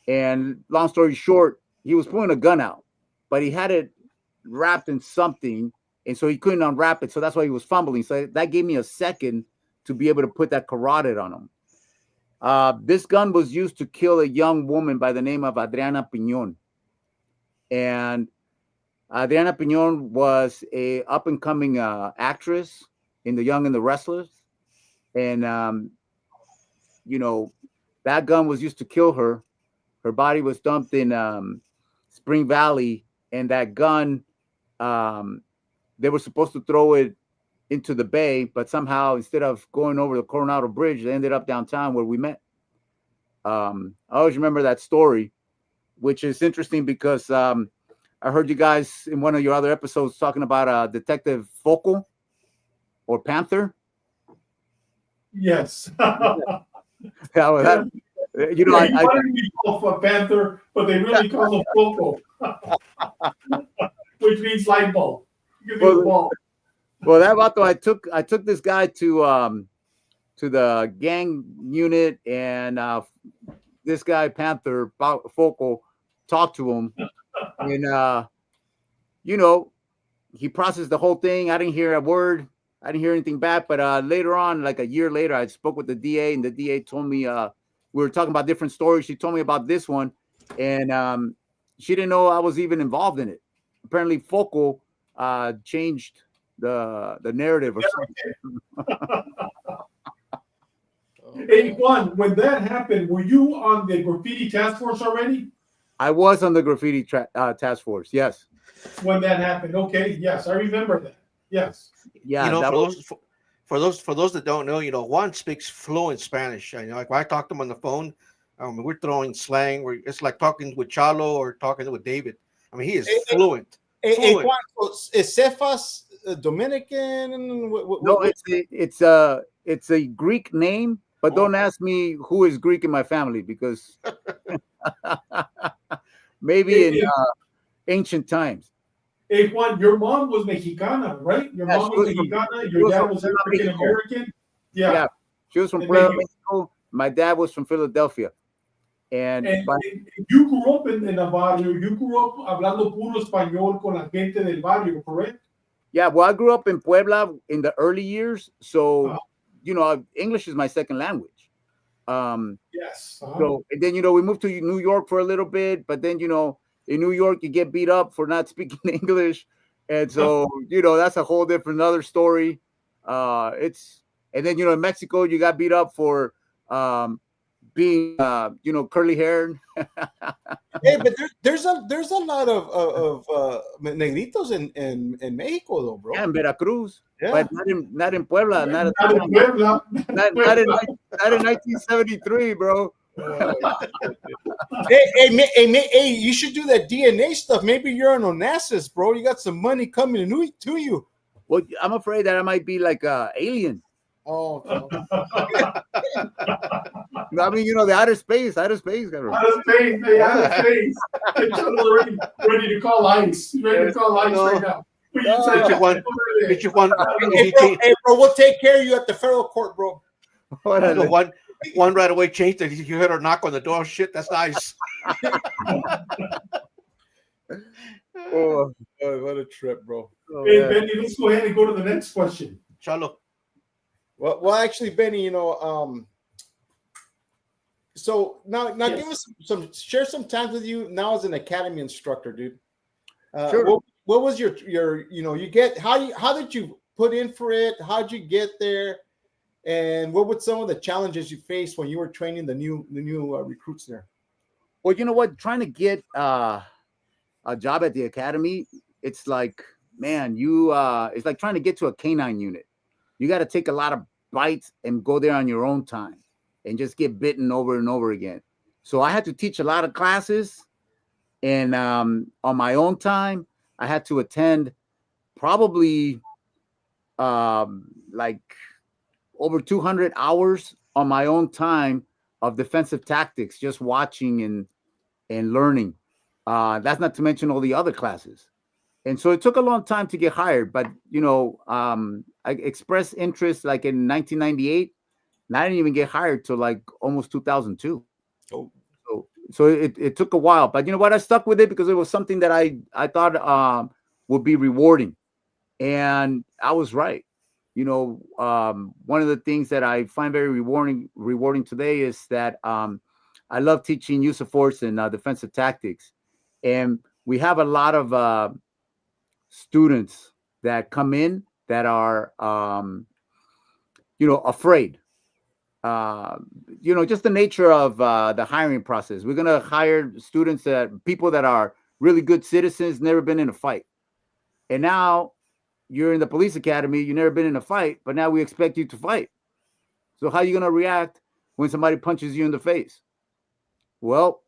And long story short, he was pulling a gun out, but he had it wrapped in something, and so he couldn't unwrap it. So that's why he was fumbling. So that gave me a second to be able to put that carotid on him. This gun was used to kill a young woman by the name of Adriana Piñón. And Adriana Piñón was a up-and-coming actress in The Young and the Restless. And, that gun was used to kill her. Her body was dumped in Spring Valley, and that gun, they were supposed to throw it into the bay, but somehow instead of going over the Coronado Bridge, they ended up downtown where we met. I always remember that story, which is interesting because I heard you guys in one of your other episodes talking about Detective Focal or Panther. Yes. I wanted to be called for Panther, but they really call him Focal, which means light bulb. Well, that vato, I took this guy to the gang unit, and this guy Panther Focal talked to him, and he processed the whole thing. I didn't hear a word. I didn't hear anything back. But later on, like a year later, I spoke with the DA, and the DA told me we were talking about different stories. She told me about this one, and she didn't know I was even involved in it. Apparently, Focal changed the narrative or something. Hey Juan, when that happened, were you on the graffiti task force already? I was on the graffiti task force. Yes. When that happened, okay, yes, I remember that. Yes. Yeah. You know, that was, for those that don't know, you know, Juan speaks fluent Spanish. I know, like when I talk to him on the phone, we're throwing slang. It's like talking with Chalo or talking with David. I mean, he is fluent. Hey, Juan, is Cephas Dominican? no, it's a Greek name, but don't ask me who is Greek in my family because maybe in ancient times. Hey Juan, your mom was Mexicana, right? Your mom was Mexicana. Your dad was African American. Yeah. She was from Puebla, Mexico. My dad was from Philadelphia. And you grew up in a barrio. You grew up hablando puro español con la gente del barrio, correct? Yeah, well, I grew up in Puebla in the early years, so you know, English is my second language. Yes. So and then we moved to New York for a little bit, but then in New York you get beat up for not speaking English, and so that's a whole different other story. And then in Mexico you got beat up for being curly haired. Hey, but there's a lot of negritos in Mexico though, bro. Yeah, in Veracruz, yeah. But not in Puebla, not in Puebla, not in 1973, bro. Hey, you should do that DNA stuff. Maybe you're an Onassis, bro. You got some money coming to you. Well, I'm afraid that I might be like a alien. Oh, I mean, the outer space. Outer space. Ready to call ICE. Ready to call ICE right now. Get you one. Hey, bro, we'll take care of you at the federal court, bro. One right away changed it. You heard her knock on the door. Shit, that's nice. Oh, what a trip, bro. Hey, Benny, let's go ahead and go to the next question. Chalo. Well, actually, Benny, so now give us share some time with you now as an academy instructor, dude. Sure. What was your how did you put in for it? How'd you get there? And what were some of the challenges you faced when you were training the new recruits there? Well, you know what? Trying to get a job at the academy, it's like, man, it's like trying to get to a canine unit. You got to take a lot of bites and go there on your own time and just get bitten over and over again. So I had to teach a lot of classes, and on my own time, I had to attend probably like over 200 hours on my own time of defensive tactics, just watching and learning. That's not to mention all the other classes. And so it took a long time to get hired, but I expressed interest like in 1998, and I didn't even get hired till like almost 2002. Oh, so it took a while, but you know what? I stuck with it because it was something that I thought would be rewarding, and I was right. One of the things that I find very rewarding today is that I love teaching use of force and defensive tactics, and we have a lot of students that come in that are afraid. Just the nature of the hiring process. We're gonna hire people that are really good citizens, never been in a fight, and now you're in the police academy, you've never been in a fight, but now we expect you to fight. So how are you gonna react when somebody punches you in the face? Well,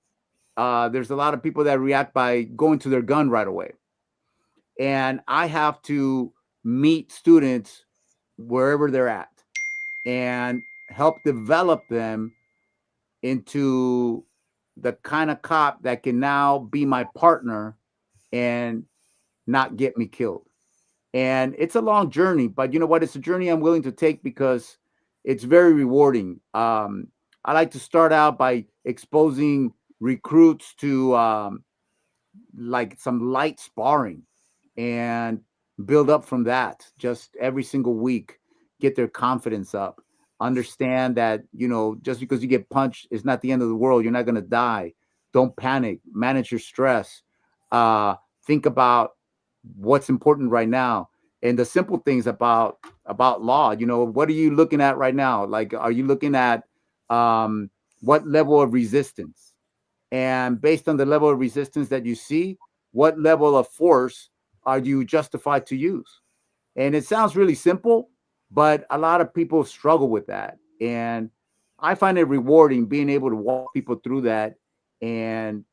there's a lot of people that react by going to their gun right away. And I have to meet students wherever they're at and help develop them into the kind of cop that can now be my partner and not get me killed. And it's a long journey, but you know what? It's a journey I'm willing to take because it's very rewarding. I like to start out by exposing recruits to like some light sparring and build up from that. Just every single week, get their confidence up. Understand that, just because you get punched is not the end of the world. You're not going to die. Don't panic. Manage your stress. Think about what's important right now. and the simple things about law. You know, what are you looking at right now? Like, are you looking at what level of resistance? And based on the level of resistance that you see, what level of force are you justified to use? And it sounds really simple, but a lot of people struggle with that. And I find it rewarding being able to walk people through that. And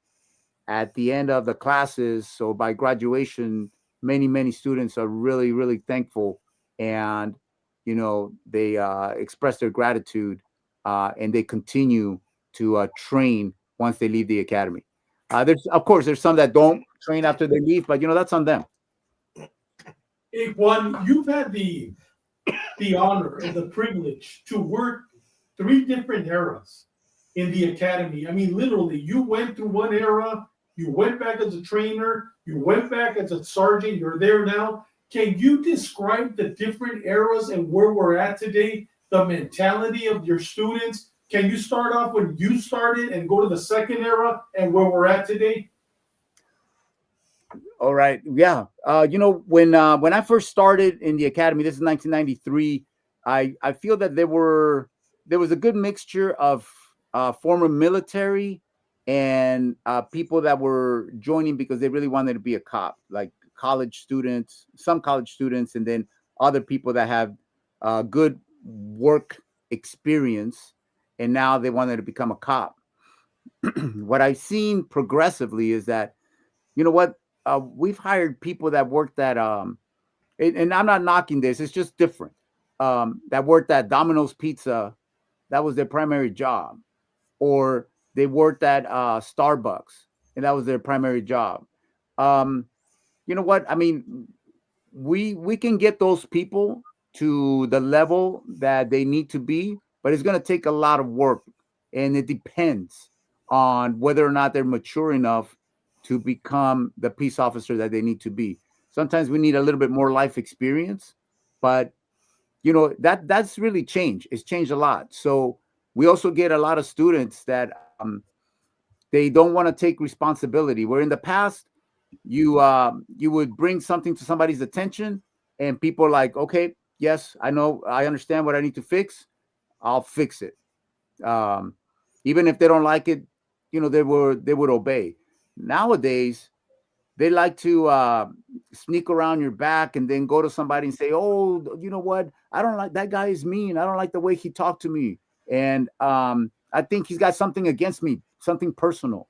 at the end of the classes, so by graduation, many students are really, really thankful. And, you know, they express their gratitude, and they continue to train once they leave the academy. There's, of course, there's some that don't train after they leave, but, you know, that's on them. Hey, Juan, you've had the honor and the privilege to work 3 different eras in the academy. I mean, literally, you went through one era, you went back as a trainer, you went back as a sergeant, you're there now. Can you describe the different eras and where we're at today, the mentality of your students? Can you start off when you started and go to the second era and where we're at today? All right. Yeah. You know, when I first started in the academy, this is 1993, I feel that there was a good mixture of former military and people that were joining because they really wanted to be a cop, like college students, some college students, and then other people that have good work experience, and now they wanted to become a cop. What I've seen progressively is that, you know what, we've hired people that worked at and I'm not knocking this, it's just different. That worked at Domino's Pizza, that was their primary job, or they worked at Starbucks, and that was their primary job. You know what? I mean, we can get those people to the level that they need to be, but it's going to take a lot of work, and it depends on whether or not they're mature enough to become the peace officer that they need to be. Sometimes we need a little bit more life experience, but you know, that's really changed. It's changed a lot. So we also get a lot of students that they don't want to take responsibility. Where in the past, you would bring something to somebody's attention, and people are like, okay, yes, I know, I understand what I need to fix. I'll fix it. Even if they don't like it, you know, they would obey. Nowadays, they like to sneak around your back and then go to somebody and say, oh, you know what? I don't like that guy is mean. I don't like the way he talked to me. And I think he's got something against me, something personal.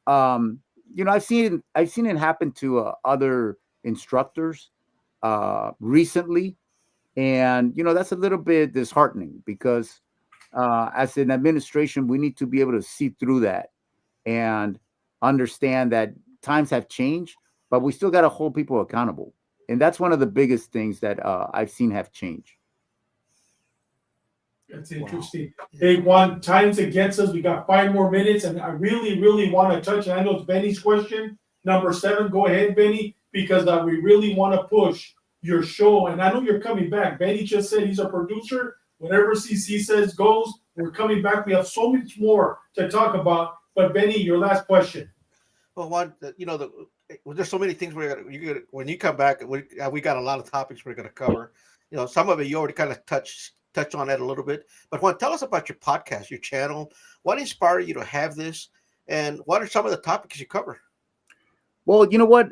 You know, I've seen it happen to other instructors recently. And, you know, that's a little bit disheartening because as an administration, we need to be able to see through that and understand that times have changed, but we still got to hold people accountable. And that's one of the biggest things that I've seen have changed. That's interesting. Wow. Hey, Juan, time's against us. We got 5 more minutes, and I really want to touch, and I know it's Benny's question, number 7. Go ahead, Benny, because we really want to push your show. And I know you're coming back. Benny just said he's a producer. Whatever CC says goes. We're coming back. We have so much more to talk about. But Benny, your last question. Well, Juan, you know, there's so many things when you come back, we got a lot of topics we're going to cover. You know, some of it you already kind of touch on that a little bit. But Juan, tell us about your podcast, your channel. What inspired you to have this, and what are some of the topics you cover? Well, you know what?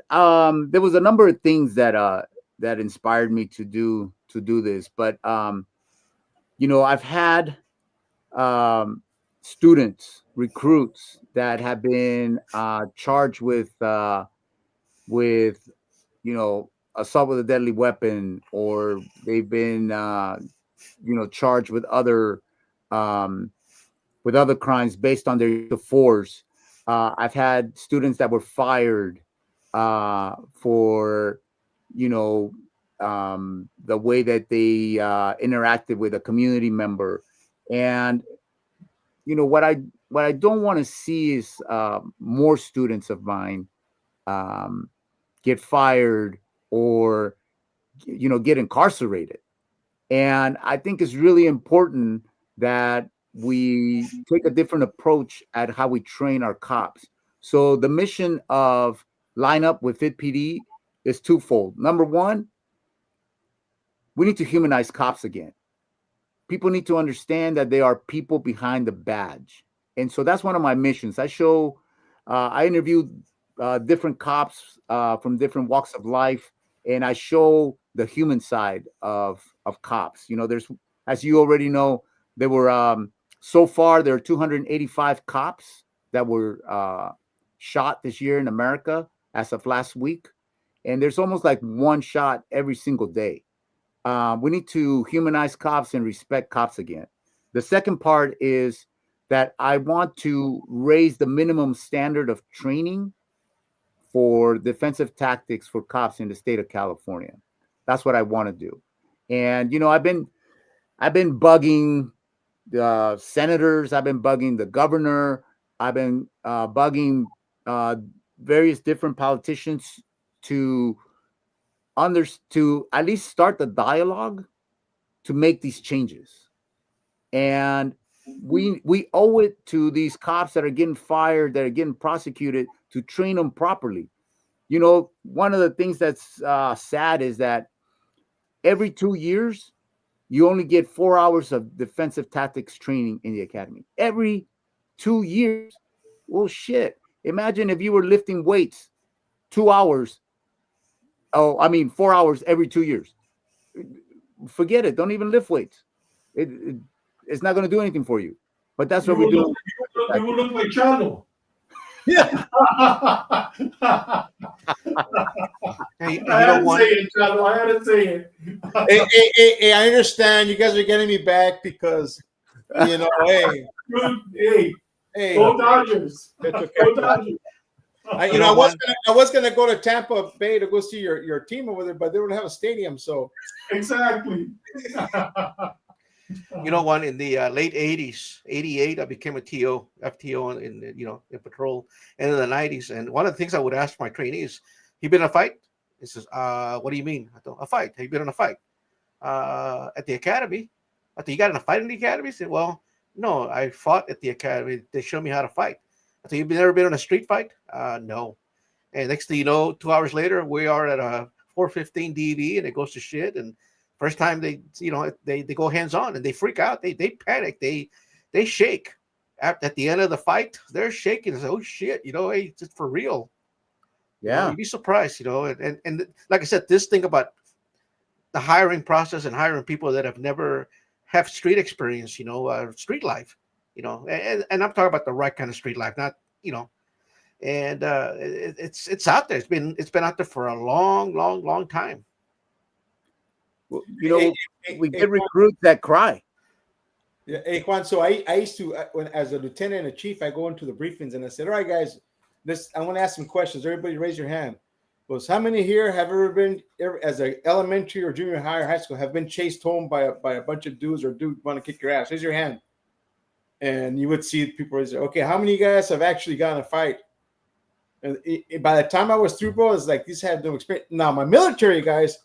There was a number of things that inspired me to do this, but you know, I've had students, recruits that have been charged with you know, assault with a deadly weapon, or they've been you know, charged with other crimes based on their use of force. I've had students that were fired for, you know, the way that they interacted with a community member. And you know, what I don't want to see is more students of mine get fired or, you know, get incarcerated. And I think it's really important that we take a different approach at how we train our cops. So the mission of Line Up with Phit PD is twofold. Number one, we need to humanize cops again. People need to understand that they are people behind the badge. And so that's one of my missions. I interview different cops from different walks of life, and I show the human side of cops. There's, as you already know, there were so far there are 285 cops that were shot this year in America as of last week, and there's almost like one shot every single day. We need to humanize cops and respect cops again. The second part is that I want to raise the minimum standard of training for defensive tactics for cops in the state of California. That's what I want to do. And I've been bugging the senators, I've been bugging the governor, I've been bugging various different politicians to at least start the dialogue to make these changes. And we owe it to these cops that are getting fired, that are getting prosecuted, to train them properly. One of the things that's sad is that every 2 years, you only get 4 hours of defensive tactics training in the academy. Every 2 years. Well, shit. Imagine if you were lifting weights 2 hours. 4 hours every 2 years. Forget it. Don't even lift weights. It's not going to do anything for you. But that's what we do. You will look like Chalo. Yeah. Hey, I had to say it, Chalo. I had to say it. Hey, I understand you guys are getting me back because, hey, Go Dodgers. Go Dodgers. I was gonna go to Tampa Bay to go see your team over there, but they don't have a stadium, so Exactly. Juan, in the late 80s, 88, I became a FTO in patrol, and in the 90s. And one of the things I would ask my trainees, you been in a fight? He says, what do you mean? I thought, a fight. Have you been in a fight? At the academy? I thought, you got in a fight in the academy? He said, well, no, I fought at the academy. They showed me how to fight. I thought, you've never been in a street fight? No. And next thing you know, 2 hours later, we are at a 415 DV, and it goes to shit. And first time they go hands on, and they freak out. They panic. They shake. At the end of the fight, they're shaking. It's like, oh shit, hey, it's for real. Yeah. You'd be surprised, and like I said, this thing about the hiring process and hiring people that have never have street experience, street life, and I'm talking about the right kind of street life, not, and it's out there. It's been out there for a long, long, long time. Well, we get recruits that cry. Yeah, hey Juan. So I used to, when as a lieutenant and a chief, I go into the briefings and I said, all right, guys, I want to ask some questions. Everybody raise your hand. How many here have ever been, as an elementary or junior high or high school, have been chased home by a bunch of dudes, or dudes want to kick your ass? Raise your hand. And you would see people raise their, okay, how many guys have actually gotten a fight? And by the time I was through, bro, it's like these have no experience. Now my military guys,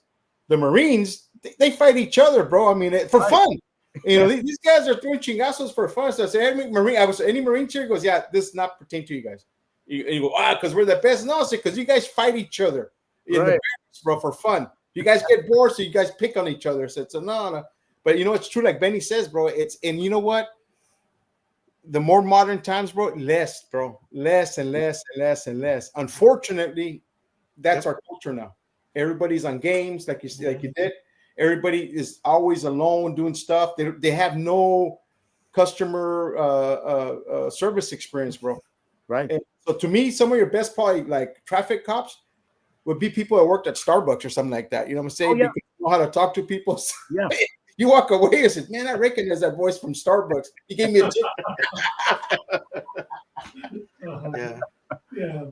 the Marines, they fight each other, bro. I mean, for fun. These guys are throwing chingazos for fun. So I say, any Marine here goes, yeah, this does not pertain to you guys. You go, because we're the best. No, because you guys fight each other in the barracks, bro, for fun. You guys get bored, so you guys pick on each other. So no. But it's true, like Benny says, bro. And you know what? The more modern times, bro, less and less and less and less. Unfortunately, that's our culture now. Everybody's on games, like you did. Everybody is always alone doing stuff. They have no customer service experience, bro. Right. And so to me, some of your best probably like traffic cops would be people that worked at Starbucks or something like that. You know what I'm saying? Oh, yeah. Because you know how to talk to people. Yeah. You walk away and say, man, I recognize that voice from Starbucks. He gave me a tip. Yeah.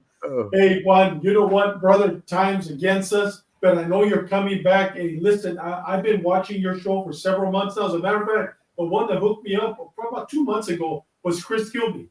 Hey, Juan, you know what, brother? Time's against us, but I know you're coming back. Hey, listen, I've been watching your show for several months now. As a matter of fact, the one that hooked me up about 2 months ago was Chris Kilby.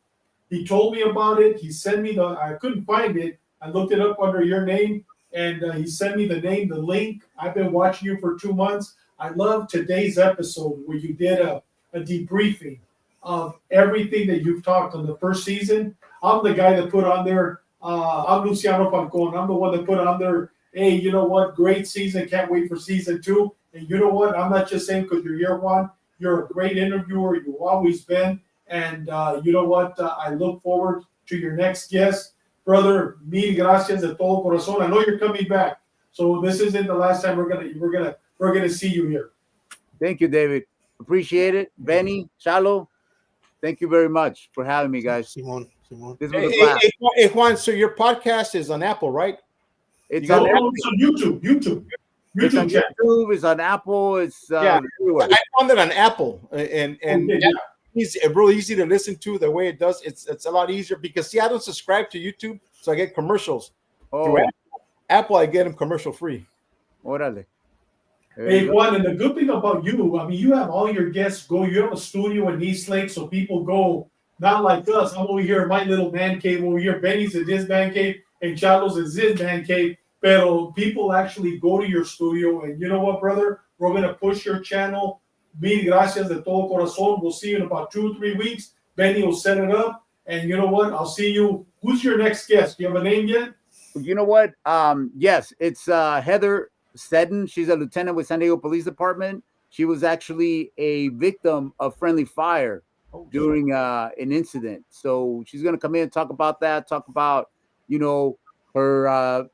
He told me about it. He sent me I couldn't find it. I looked it up under your name, and he sent me the link. I've been watching you for 2 months. I love today's episode where you did a debriefing of everything that you've talked on the first season. I'm the guy that put on there, I'm Luciano Falcon. I'm the one that put on there hey, you know what? Great season. Can't wait for season 2. And you know what? I'm not just saying because you're here, Juan. You're a great interviewer. You've always been. And you know what? I look forward to your next guest. Brother, mil gracias de todo corazón. I know you're coming back. So this isn't the last time we're gonna see you here. Thank you, David. Appreciate it. Benny, Chalo, thank you very much for having me, guys. Simon. This was a Hey, blast. hey, Juan, so your podcast is on Apple, right? It's No, on Apple. it's on YouTube. It's on channel. YouTube. It's on Apple. It's Yeah. everywhere. I found it on Apple, and Okay, yeah. it's really easy to listen to. The way it does, it's a lot easier because see, I don't subscribe to YouTube, so I get commercials Oh, through Apple. I get them commercial free. órale. There Hey, you go. Juan, and the good thing about you, I mean, you have all your guests go. You have a studio in East Lake, so people go. Not like us. I'm over here in my little man cave. Over here, Benny's in his man cave, and Chalo's in his man cave. Pero people actually go to your studio, and you know what, brother? We're gonna push your channel. Mil gracias de todo corazón. We'll see you in about 2 or 3 weeks. Benny will set it up, and you know what? I'll see you. Who's your next guest? Do you have a name yet? You know what? Yes, it's Heather Seddon. She's a lieutenant with San Diego Police Department. She was actually a victim of friendly fire during an incident. So she's going to come in and talk about that, talk about, her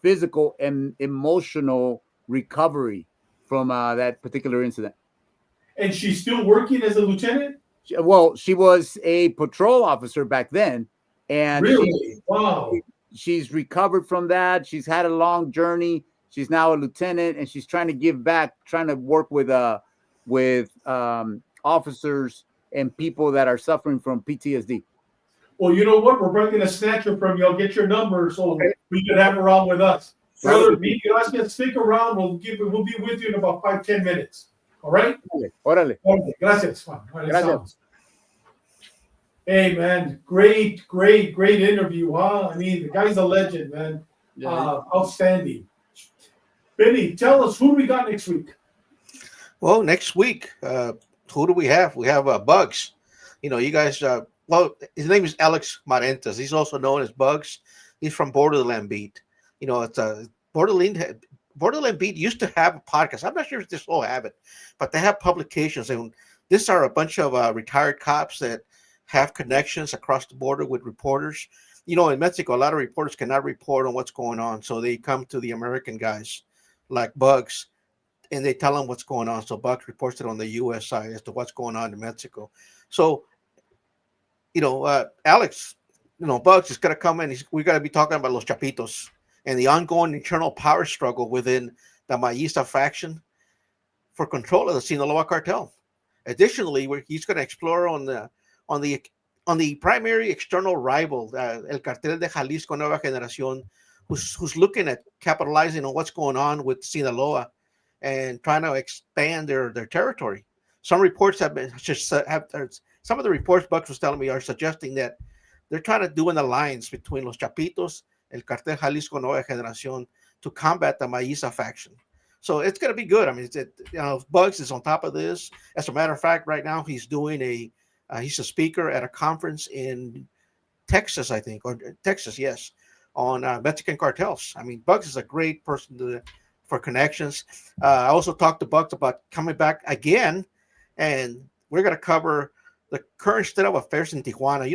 physical and emotional recovery from that particular incident. And she's still working as a lieutenant? Well, she was a patrol officer back then. And Really? Wow. she's recovered from that. She's had a long journey. She's now a lieutenant, and she's trying to give back, trying to work with officers and people that are suffering from PTSD. Well, you know what? We're probably going to snatch her from you. I'll get your number so we can have her on with us. Brother, me, gracias. Stick around. We'll be with you in about 5-10 minutes. All right? Órale. Okay. Gracias, Juan. Gracias. Hey, man. Great interview, huh? I mean, the guy's a legend, man. Outstanding. Benny, tell us who we got next week. Well, next week, who do we have? We have Bugs. You guys. Well, his name is Alex Marentes. He's also known as Bugs. He's from Borderland Beat. It's Borderland Beat used to have a podcast. I'm not sure if they still have it, but they have publications, and these are a bunch of retired cops that have connections across the border with reporters. In Mexico, a lot of reporters cannot report on what's going on, so they come to the American guys like Bugs, and they tell them what's going on. So Bugs reports it on the U.S. side as to what's going on in Mexico. So, Alex, Bugs is going to come in. We're going to be talking about Los Chapitos and the ongoing internal power struggle within the Maísta faction for control of the Sinaloa cartel. Additionally, he's going to explore on the primary external rival, El Cartel de Jalisco Nueva Generación, who's looking at capitalizing on what's going on with Sinaloa and trying to expand their territory. Some reports some of the reports Bucks was telling me are suggesting that they're trying to do an alliance between Los Chapitos, El Cartel Jalisco Nueva Generación to combat the Maísta faction. So it's going to be good. I mean, Bugs is on top of this. As a matter of fact, right now he's doing he's a speaker at a conference in Texas, I think, or Texas, yes, on Mexican cartels. I mean, Bugs is a great person for connections. I also talked to Bugs about coming back again, and we're going to cover the current state of affairs in Tijuana.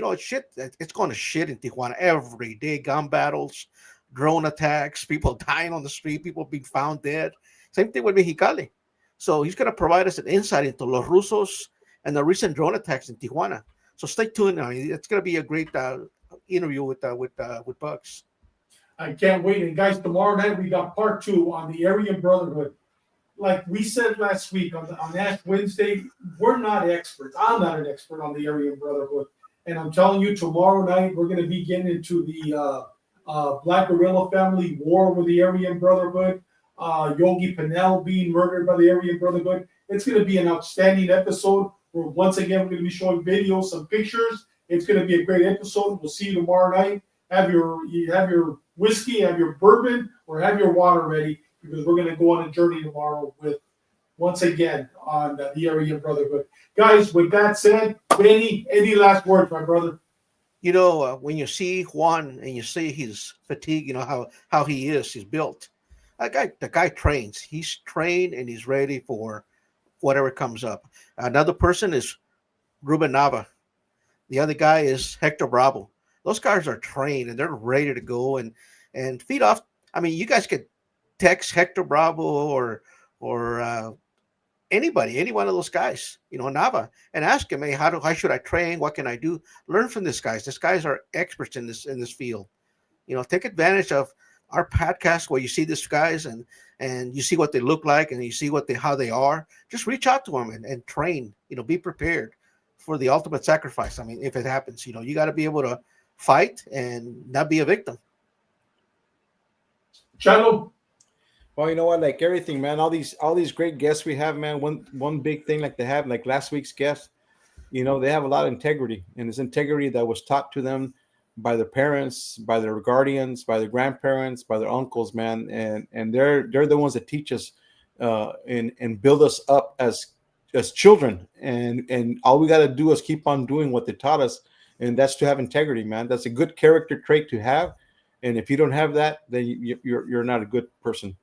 It's going to shit in Tijuana every day. Gun battles, drone attacks, people dying on the street, people being found dead. Same thing with Mexicali. So he's going to provide us an insight into Los Rusos and the recent drone attacks in Tijuana. So stay tuned. I mean, it's going to be a great interview with Bugs. I can't wait. And guys, tomorrow night we got part 2 on the Aryan Brotherhood. Like we said last week on Ash Wednesday, we're not experts. I'm not an expert on the Aryan Brotherhood. And I'm telling you, tomorrow night we're going to be getting into the Black Guerrilla family war with the Aryan Brotherhood. Yogi Pinel being murdered by the Aryan Brotherhood. It's going to be an outstanding episode. Once again, we're going to be showing videos, some pictures. It's going to be a great episode. We'll see you tomorrow night. Have your whiskey, have your bourbon, or have your water ready, because we're going to go on a journey tomorrow with, once again, on the Aryan Brotherhood. Guys, with that said, Benny, any last words, my brother? You know, when you see Juan and you see his fatigue, you know how he is, he's built. The guy trains. He's trained and he's ready for whatever comes up. Another person is Ruben Nava. The other guy is Hector Bravo. Those guys are trained and they're ready to go and feed off. I mean, you guys could text Hector Bravo or anybody, any one of those guys, you know, Nava, and ask him, hey, how should I train? What can I do? Learn from these guys. These guys are experts in this field. You know, take advantage of our podcast where you see these guys and you see what they look like and you see how they are. Just reach out to them and train. You know, be prepared for the ultimate sacrifice. I mean, if it happens, you know, you got to be able to fight and not be a victim. Chalo. Well, you know what? Like everything, man. All these great guests we have, man. One big thing like they have, like last week's guest, you know, they have a lot of integrity, and it's integrity that was taught to them by their parents, by their guardians, by their grandparents, by their uncles, man. And they're the ones that teach us and build us up as children. And all we got to do is keep on doing what they taught us, and that's to have integrity, man. That's a good character trait to have. And if you don't have that, then you're not a good person.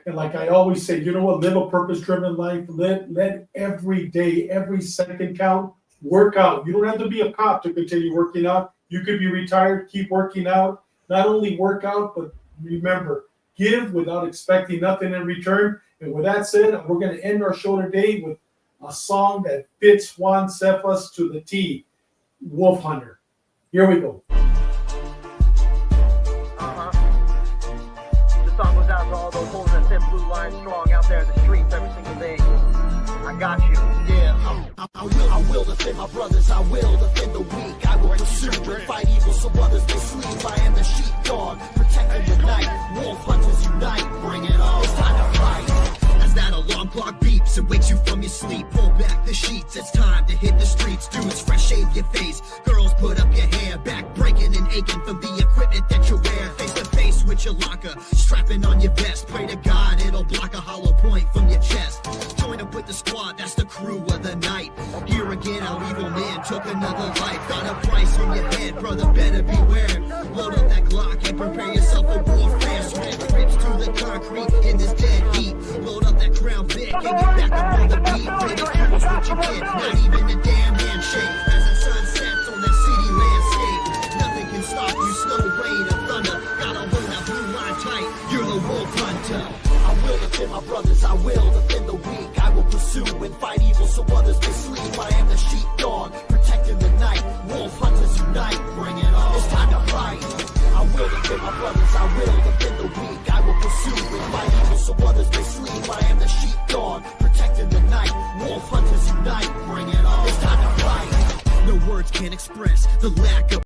And like I always say, you know what? Live a purpose-driven life. Let every day, every second count. Work out. You don't have to be a cop to continue working out. You could be retired, keep working out. Not only work out, but remember, give without expecting nothing in return. And with that said, we're going to end our show today with a song that fits Juan Cephas to the T, Wolf Hunter. Here we go. The song goes out to all those holding that thin blue line strong out there in the streets every single day. I got you. Yeah, I will defend my brothers, I will defend the weak. I will pursue and fight evil so others may sleep. I am the sheepdog, protecting the night. Wolf hunters unite, bring it on. It's time to fight. As that alarm clock beeps, it wakes you from your sleep. Pull back the sheets, it's time to hit the streets. Dudes, fresh shave your face. Girls, put up your hair. Back breaking and aching from the equipment that you wear. Face to face with your locker, strapping on your vest. Pray to God it'll block a hollow point from your chest. Join up with the squad, that's the crew of the night. Here again, our evil man took another life. Got a price on your head, brother, better beware. Load up that Glock and prepare yourself for warfare. Spread grips to the concrete in this dead heat. Load up that Crown Vic and get back up on the beat. Play the fools what you get, not even a damn handshake. As the sun sets on that city landscape, nothing can stop you, snow, rain, or thunder. Gotta hold that blue line tight, you're the wolf hunter. I will defend my brothers, I will defend the weak. I will pursue and fight evil so others may sleep. I am the sheepdog, protecting the night. Wolf hunters unite, bring it on. It's time to fight. I will defend my brothers, I will defend the weak. I will pursue and fight evil so others may sleep. I am the sheepdog, protecting the night. Wolf hunters unite, bring it on. It's time to fight. No words can express the lack of